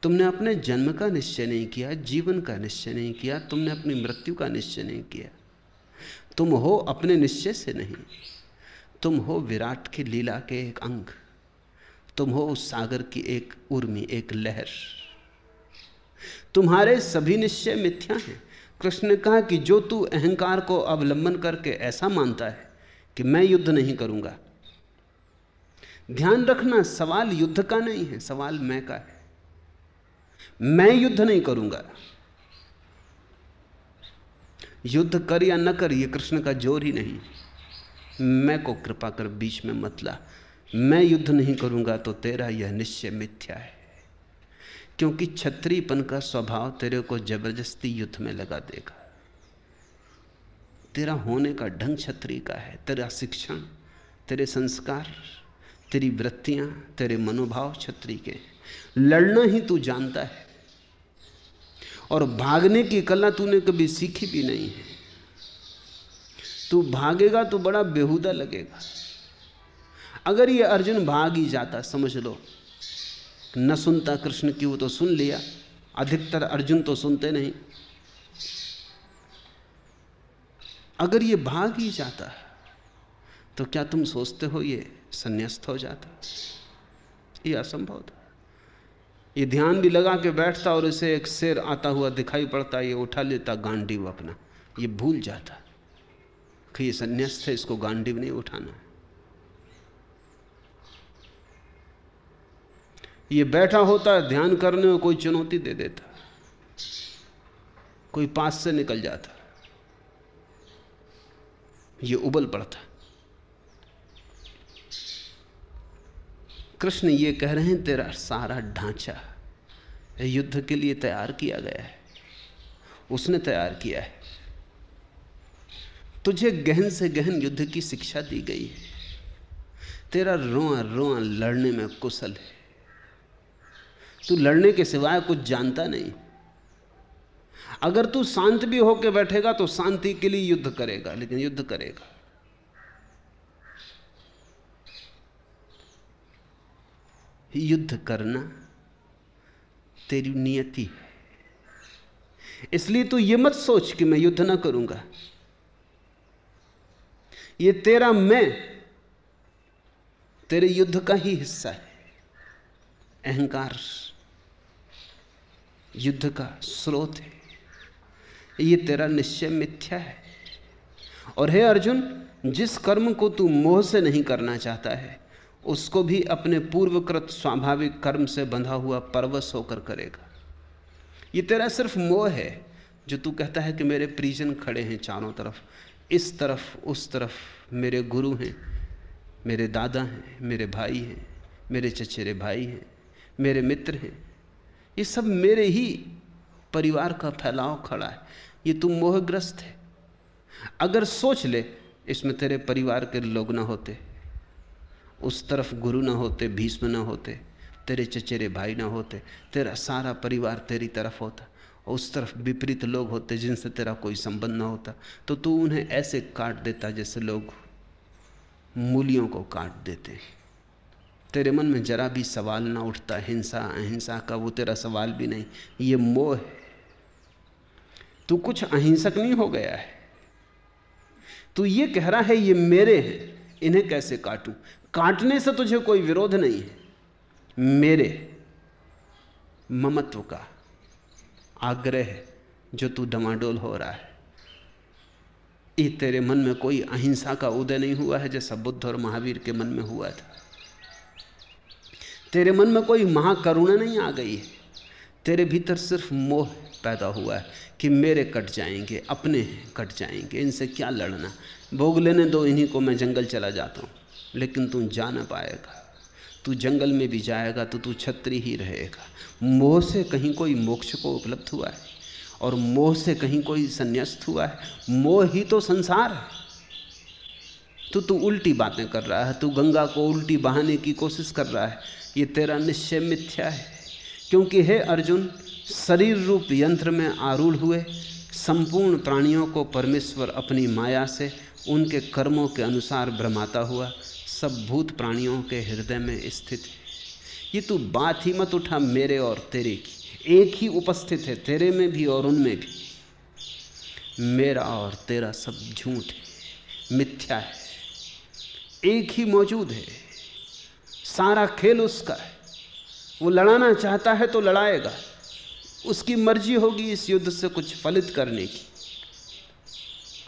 तुमने अपने जन्म का निश्चय नहीं किया, जीवन का निश्चय नहीं किया, तुमने अपनी मृत्यु का निश्चय नहीं किया। तुम हो अपने निश्चय से नहीं, तुम हो विराट की लीला के एक अंग, तुम हो उस सागर की एक उर्मी, एक लहर। तुम्हारे सभी निश्चय मिथ्या हैं। कृष्ण ने कहा कि जो तू अहंकार को अवलंबन करके ऐसा मानता है कि मैं युद्ध नहीं करूंगा, ध्यान रखना सवाल युद्ध का नहीं है, सवाल मैं का है। मैं युद्ध नहीं करूंगा। युद्ध कर या न कर, यह कृष्ण का जोर ही नहीं। मैं को कृपा कर बीच में मत ला। मैं युद्ध नहीं करूंगा तो तेरा यह निश्चय मिथ्या है, क्योंकि क्षत्रियपन का स्वभाव तेरे को जबरदस्ती युद्ध में लगा देगा। तेरा होने का ढंग क्षत्रिय का है, तेरा शिक्षण, तेरे संस्कार, तेरी वृत्तियां, तेरे मनोभाव क्षत्रिय के। लड़ना ही तू जानता है और भागने की कला तूने कभी सीखी भी नहीं है। तू भागेगा तो बड़ा बेहुदा लगेगा। अगर ये अर्जुन भाग ही जाता, समझ लो, न सुनता कृष्ण की, वो तो सुन लिया, अधिकतर अर्जुन तो सुनते नहीं। अगर ये भाग ही जाता तो क्या तुम सोचते हो ये संन्यास्त हो जाता? ये असंभव था। ये ध्यान भी लगा के बैठता और इसे एक शेर आता हुआ दिखाई पड़ता, ये उठा लेता गांडीव अपना, ये भूल जाता कि ये संन्यास्त है, इसको गांडीव नहीं उठाना है। ये बैठा होता, ध्यान करने में कोई चुनौती दे देता, कोई पास से निकल जाता, ये उबल पड़ता। कृष्ण ये कह रहे हैं तेरा सारा ढांचा युद्ध के लिए तैयार किया गया है, उसने तैयार किया है। तुझे गहन से गहन युद्ध की शिक्षा दी गई है। तेरा रोआ रोआ लड़ने में कुशल है। तू लड़ने के सिवाय कुछ जानता नहीं। अगर तू शांत भी होकर बैठेगा तो शांति के लिए युद्ध करेगा, लेकिन युद्ध करेगा। युद्ध करना तेरी नियति है। इसलिए तू ये मत सोच कि मैं युद्ध ना करूंगा। ये तेरा मैं तेरे युद्ध का ही हिस्सा है। अहंकार युद्ध का स्रोत है। ये तेरा निश्चय मिथ्या है। और हे अर्जुन, जिस कर्म को तू मोह से नहीं करना चाहता है, उसको भी अपने पूर्वकृत स्वाभाविक कर्म से बंधा हुआ परवश होकर करेगा। ये तेरा सिर्फ मोह है, जो तू कहता है कि मेरे परिजन खड़े हैं चारों तरफ, इस तरफ उस तरफ, मेरे गुरु हैं, मेरे दादा हैं, मेरे भाई हैं, मेरे चचेरे भाई हैं, मेरे मित्र हैं, ये सब मेरे ही परिवार का फैलाव खड़ा है। ये तू मोहग्रस्त है। अगर सोच ले, इसमें तेरे परिवार के लोग ना होते, उस तरफ गुरु ना होते, भीष्म ना होते, तेरे चचेरे भाई ना होते, तेरा सारा परिवार तेरी तरफ होता, और उस तरफ विपरीत लोग होते जिनसे तेरा कोई संबंध ना होता, तो तू उन्हें ऐसे काट देता जैसे लोग मूलियों को काट देते हैं। तेरे मन में जरा भी सवाल ना उठता हिंसा अहिंसा का, वो तेरा सवाल भी नहीं, ये मोह है। तू कुछ अहिंसक नहीं हो गया है। तू ये कह रहा है ये मेरे हैं, इन्हें कैसे काटूं? काटने से तुझे कोई विरोध नहीं है। मेरे ममत्व का आग्रह है जो तू डमाडोल हो रहा है। ये तेरे मन में कोई अहिंसा का उदय नहीं हुआ है जैसा बुद्ध और महावीर के मन में हुआ था। तेरे मन में कोई महाकरुणा नहीं आ गई है। तेरे भीतर सिर्फ मोह पैदा हुआ है कि मेरे कट जाएंगे, अपने कट जाएंगे, इनसे क्या लड़ना, भोग लेने दो इन्हीं को, मैं जंगल चला जाता हूँ। लेकिन तू जा ना पाएगा। तू जंगल में भी जाएगा तो तू क्षत्रिय ही रहेगा। मोह से कहीं कोई मोक्ष को उपलब्ध हुआ है और मोह से कहीं कोई संन्यास्त हुआ है? मोह ही तो संसार है। तू उल्टी बातें कर रहा है, तू गंगा को उल्टी बहाने की कोशिश कर रहा है। ये तेरा निश्चय मिथ्या है। क्योंकि हे अर्जुन, शरीर रूप यंत्र में आरूढ़ हुए संपूर्ण प्राणियों को परमेश्वर अपनी माया से उनके कर्मों के अनुसार भ्रमाता हुआ सब भूत प्राणियों के हृदय में स्थित है। ये तू बात ही मत उठा मेरे और तेरे की, एक ही उपस्थित है, तेरे में भी और उनमें भी। मेरा और तेरा सब झूठ है, मिथ्या है, एक ही मौजूद है। सारा खेल उसका है। वो लड़ाना चाहता है तो लड़ाएगा, उसकी मर्जी होगी इस युद्ध से कुछ फलित करने की।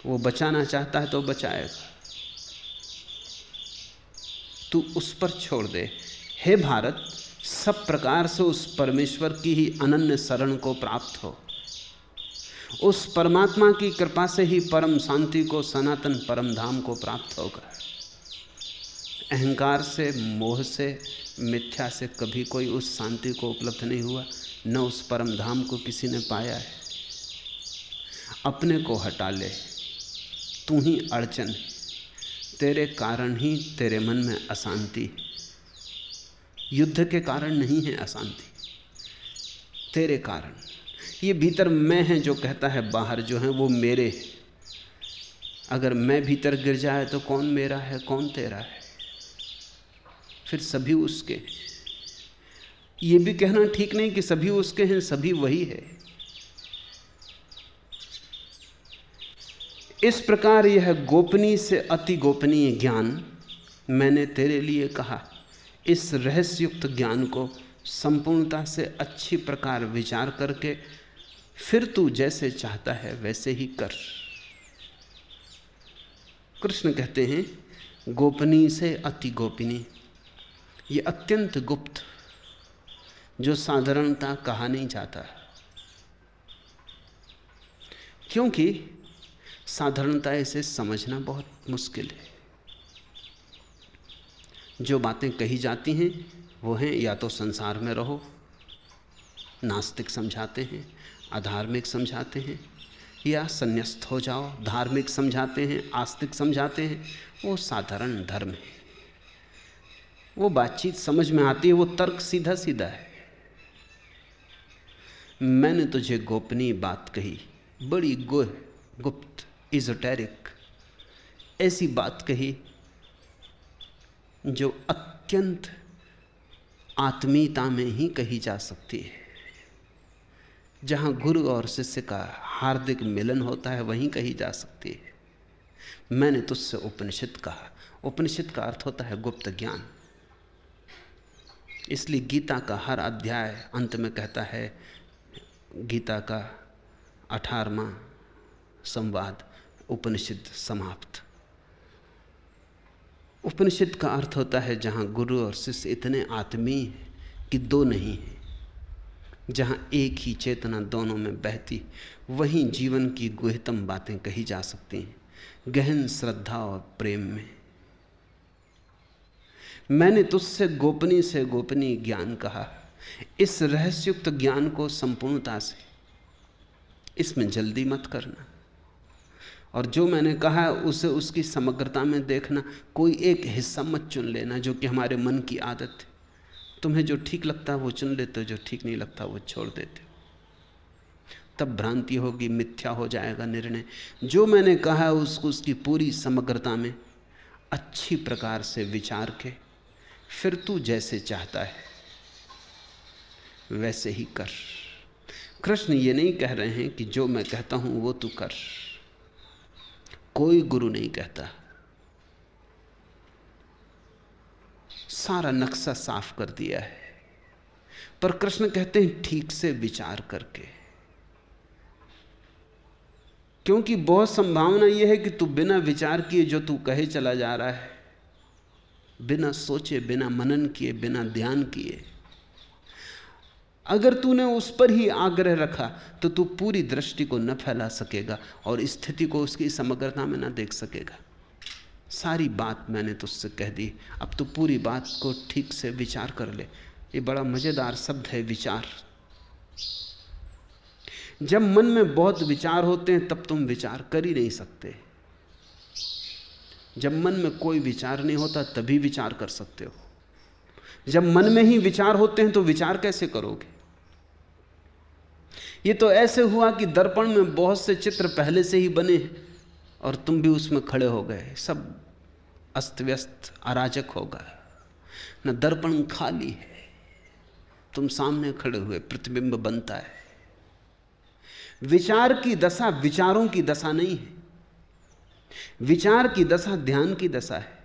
वो बचाना चाहता है तो बचाएगा, तू उस पर छोड़ दे। हे भारत, सब प्रकार से उस परमेश्वर की ही अनन्य शरण को प्राप्त हो। उस परमात्मा की कृपा से ही परम शांति को, सनातन परम धाम को प्राप्त होगा। अहंकार से, मोह से, मिथ्या से कभी कोई उस शांति को उपलब्ध नहीं हुआ, न उस परम धाम को किसी ने पाया है। अपने को हटा ले, तू ही अड़चन है, तेरे कारण ही तेरे मन में अशांति। युद्ध के कारण नहीं है अशांति, तेरे कारण। ये भीतर मैं है जो कहता है, बाहर जो है वो मेरे है। अगर मैं भीतर गिर जाए तो कौन मेरा है, कौन तेरा है? फिर सभी उसके। ये भी कहना ठीक नहीं कि सभी उसके हैं, सभी वही है। इस प्रकार यह गोपनीय से अति गोपनीय ज्ञान मैंने तेरे लिए कहा। इस रहस्युक्त ज्ञान को संपूर्णता से अच्छी प्रकार विचार करके फिर तू जैसे चाहता है वैसे ही कर। कृष्ण कहते हैं गोपनीय से अति गोपनीय, ये अत्यंत गुप्त, जो साधारणता कहा नहीं जाता, क्योंकि साधारणता इसे समझना बहुत मुश्किल है। जो बातें कही जाती हैं वो हैं या तो संसार में रहो, नास्तिक समझाते हैं, अधार्मिक समझाते हैं, या संन्यास्त हो जाओ, धार्मिक समझाते हैं, आस्तिक समझाते हैं। वो साधारण धर्म है, वो बातचीत समझ में आती है, वो तर्क सीधा सीधा है। मैंने तुझे गोपनीय बात कही, बड़ी गुप्त, इजोटेरिक, ऐसी बात कही जो अत्यंत आत्मीयता में ही कही जा सकती है। जहाँ गुरु और शिष्य का हार्दिक मिलन होता है वहीं कही जा सकती है। मैंने तुझसे उपनिषद कहा। उपनिषद का अर्थ होता है गुप्त ज्ञान। इसलिए गीता का हर अध्याय अंत में कहता है, गीता का 18वां संवाद, उपनिषद समाप्त। उपनिषद का अर्थ होता है जहाँ गुरु और शिष्य इतने आत्मीय हैं कि दो नहीं है, जहाँ एक ही चेतना दोनों में बहती, वहीं जीवन की गुह्यतम बातें कही जा सकती हैं, गहन श्रद्धा और प्रेम में। मैंने तुझसे गोपनीय से गोपनीय ज्ञान कहा। इस रहस्युक्त ज्ञान को संपूर्णता से, इसमें जल्दी मत करना, और जो मैंने कहा है उसे उसकी समग्रता में देखना। कोई एक हिस्सा मत चुन लेना, जो कि हमारे मन की आदत है। तुम्हें जो ठीक लगता है वो चुन लेते हो, जो ठीक नहीं लगता वो छोड़ देते हो। तब भ्रांति होगी, मिथ्या हो जाएगा निर्णय। जो मैंने कहा है उसको उसकी पूरी समग्रता में अच्छी प्रकार से विचार के फिर तू जैसे चाहता है वैसे ही कर। कृष्ण ये नहीं कह रहे हैं कि जो मैं कहता हूं वो तू कर। कोई गुरु नहीं कहता, सारा नक्शा साफ कर दिया है। पर कृष्ण कहते हैं ठीक से विचार करके, क्योंकि बहुत संभावना यह है कि तू बिना विचार किए जो तू कहे चला जा रहा है, बिना सोचे, बिना मनन किए, बिना ध्यान किए, अगर तूने उस पर ही आग्रह रखा तो तू पूरी दृष्टि को न फैला सकेगा और स्थिति को उसकी समग्रता में न देख सकेगा। सारी बात मैंने तुझसे कह दी, अब तू पूरी बात को ठीक से विचार कर ले। ये बड़ा मजेदार शब्द है, विचार। जब मन में बहुत विचार होते हैं तब तुम विचार कर ही नहीं सकते। जब मन में कोई विचार नहीं होता तभी विचार कर सकते हो। जब मन में ही विचार होते हैं तो विचार कैसे करोगे? ये तो ऐसे हुआ कि दर्पण में बहुत से चित्र पहले से ही बने हैं और तुम भी उसमें खड़े हो गए। सब अस्त व्यस्त, अराजक होगा न, दर्पण खाली है, तुम सामने खड़े हुए, प्रतिबिंब बनता है। विचार की दशा विचारों की दशा नहीं है। विचार की दशा ध्यान की दशा है।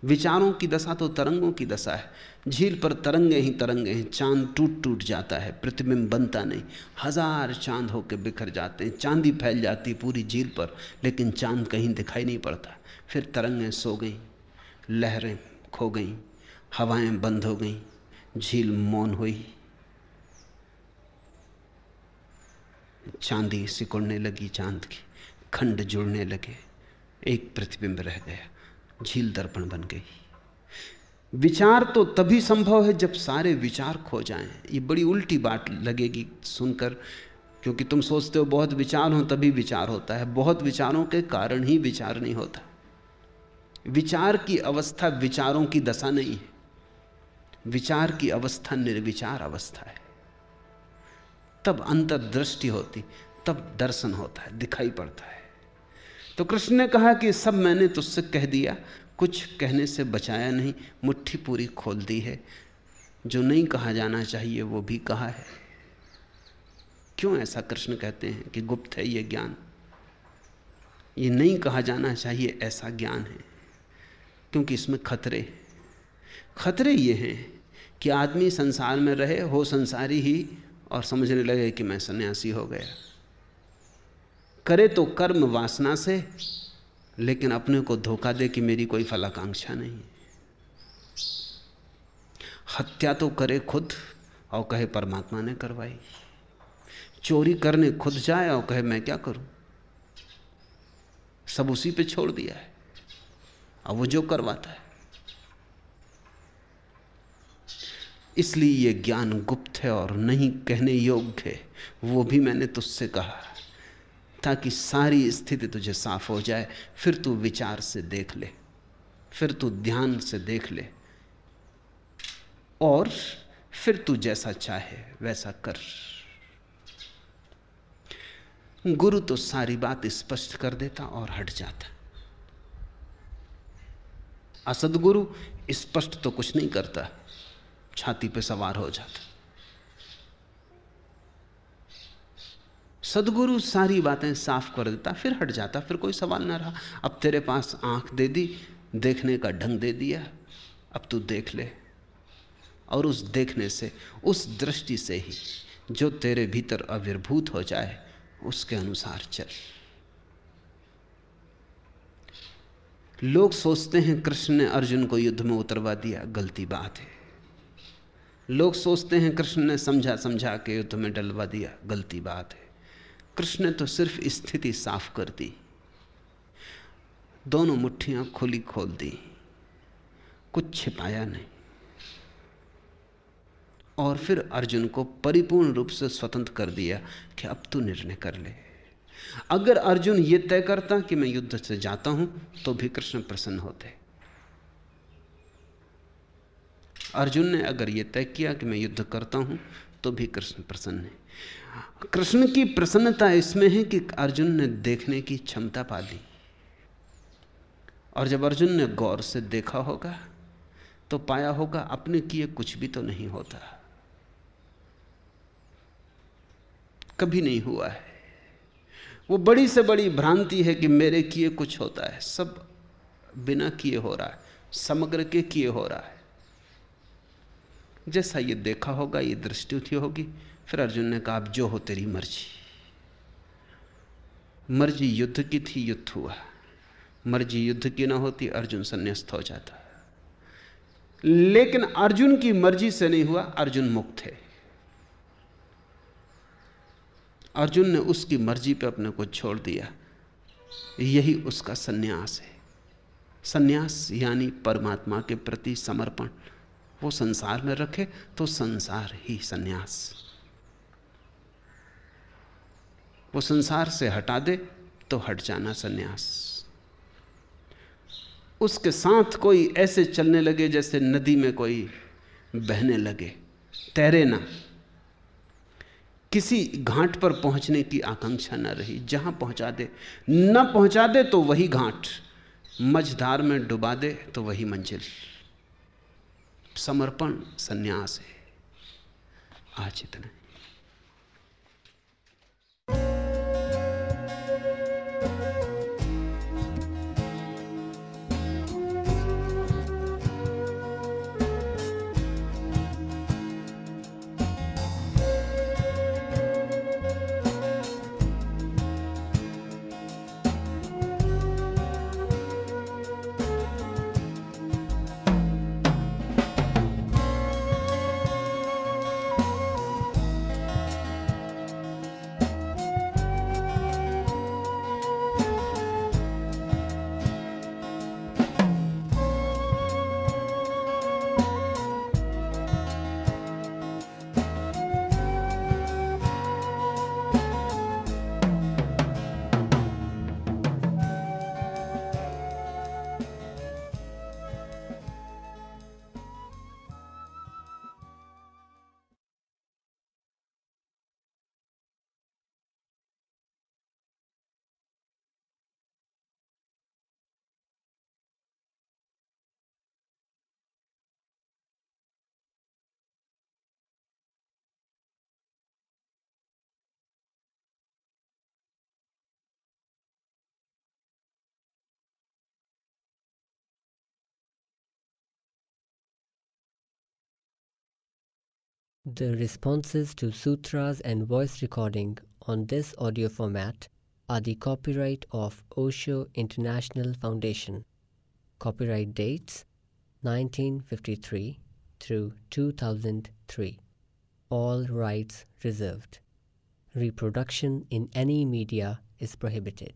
विचारों की दशा तो तरंगों की दशा है। झील पर तरंगे ही तरंगे हैं, चांद टूट टूट जाता है, प्रतिबिंब बनता नहीं। हजार चांद होकर बिखर जाते हैं, चांदी फैल जाती पूरी झील पर, लेकिन चांद कहीं दिखाई नहीं पड़ता। फिर तरंगें सो गईं, लहरें खो गईं, हवाएं बंद हो गईं, झील मौन हुई, चांदी सिकुड़ने लगी, चांद की खंड जुड़ने लगे, एक प्रतिबिंब रह गया, झील दर्पण बन गई। विचार तो तभी संभव है जब सारे विचार खो जाएं। ये बड़ी उल्टी बात लगेगी सुनकर, क्योंकि तुम सोचते हो बहुत विचार हो तभी विचार होता है। बहुत विचारों के कारण ही विचार नहीं होता। विचार की अवस्था विचारों की दशा नहीं है, विचार की अवस्था निर्विचार अवस्था है। तब अंतर्दृष्टि होती, तब दर्शन होता है, दिखाई पड़ता है। तो कृष्ण ने कहा कि सब मैंने तुझसे कह दिया, कुछ कहने से बचाया नहीं, मुट्ठी पूरी खोल दी है। जो नहीं कहा जाना चाहिए वो भी कहा है। क्यों ऐसा कृष्ण कहते हैं कि गुप्त है ये ज्ञान? ये नहीं कहा जाना चाहिए ऐसा ज्ञान है, क्योंकि इसमें खतरे ये हैं कि आदमी संसार में रहे, हो संसारी ही, और समझने लगे कि मैं सन्यासी हो गया। करे तो कर्म वासना से, लेकिन अपने को धोखा दे कि मेरी कोई फलाकांक्षा नहीं। हत्या तो करे खुद और कहे परमात्मा ने करवाई। चोरी करने खुद जाए और कहे मैं क्या करूं, सब उसी पे छोड़ दिया है, अब वो जो करवाता है। इसलिए ये ज्ञान गुप्त है और नहीं कहने योग्य है। वो भी मैंने तुझसे कहा ताकि सारी स्थिति तुझे साफ हो जाए। फिर तू विचार से देख ले, फिर तू ध्यान से देख ले, और फिर तू जैसा चाहे वैसा कर। गुरु तो सारी बात स्पष्ट कर देता और हट जाता। असदगुरु स्पष्ट तो कुछ नहीं करता, छाती पे सवार हो जाता। सदगुरु सारी बातें साफ कर देता, फिर हट जाता, फिर कोई सवाल ना रहा। अब तेरे पास आंख दे दी, देखने का ढंग दे दिया, अब तू देख ले, और उस देखने से, उस दृष्टि से ही जो तेरे भीतर आविर्भूत हो जाए उसके अनुसार चल। लोग सोचते हैं कृष्ण ने अर्जुन को युद्ध में उतरवा दिया, गलती बात है। लोग सोचते हैं कृष्ण ने समझा समझा के युद्ध में डलवा दिया, गलती बात है। कृष्ण ने तो सिर्फ स्थिति साफ कर दी, दोनों मुट्ठियां खुली खोल दी, कुछ छिपाया नहीं, और फिर अर्जुन को परिपूर्ण रूप से स्वतंत्र कर दिया कि अब तू निर्णय कर ले। अगर अर्जुन ये तय करता कि मैं युद्ध से जाता हूं तो भी कृष्ण प्रसन्न होते। अर्जुन ने अगर ये तय किया कि मैं युद्ध करता हूं तो भी कृष्ण प्रसन्न है। कृष्ण की प्रसन्नता इसमें है कि अर्जुन ने देखने की क्षमता पा ली, और जब अर्जुन ने गौर से देखा होगा तो पाया होगा अपने किए कुछ भी तो नहीं होता, कभी नहीं हुआ है। वो बड़ी से बड़ी भ्रांति है कि मेरे किए कुछ होता है, सब बिना किए हो रहा है, समग्र के किए हो रहा है। जैसा ये देखा होगा, ये दृष्टि उठी होगी, फिर अर्जुन ने कहा अब जो हो तेरी मर्जी। मर्जी युद्ध की थी, युद्ध हुआ। मर्जी युद्ध की ना होती, अर्जुन संन्यास्त हो जाता। लेकिन अर्जुन की मर्जी से नहीं हुआ, अर्जुन मुक्त है। अर्जुन ने उसकी मर्जी पे अपने को छोड़ दिया, यही उसका सन्यास है। सन्यास यानी परमात्मा के प्रति समर्पण। वो संसार में रखे तो संसार ही सन्यास, वो संसार से हटा दे तो हट जाना सन्यास। उसके साथ कोई ऐसे चलने लगे जैसे नदी में कोई बहने लगे, तैरे ना। किसी घाट पर पहुंचने की आकांक्षा न रही, जहां पहुंचा दे, न पहुंचा दे तो वही घाट, मझधार में डुबा दे तो वही मंजिल। समर्पण सन्यास है। आज इतना। The responses to sutras and voice recording on this audio format are the copyright of Osho International Foundation. Copyright dates 1953 through 2003. All rights reserved. Reproduction in any media is prohibited.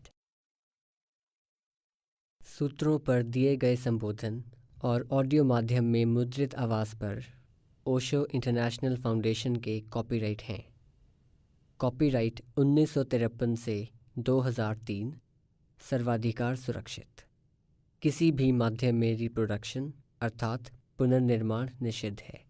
सूत्रों पर दिए गए संबोधन और ऑडियो माध्यम में मुद्रित आवाज़ पर ओशो इंटरनेशनल फाउंडेशन के कॉपीराइट हैं। कॉपीराइट 1953 से 2003, सर्वाधिकार सुरक्षित। किसी भी माध्यम में रिप्रोडक्शन अर्थात पुनर्निर्माण निषिद्ध है।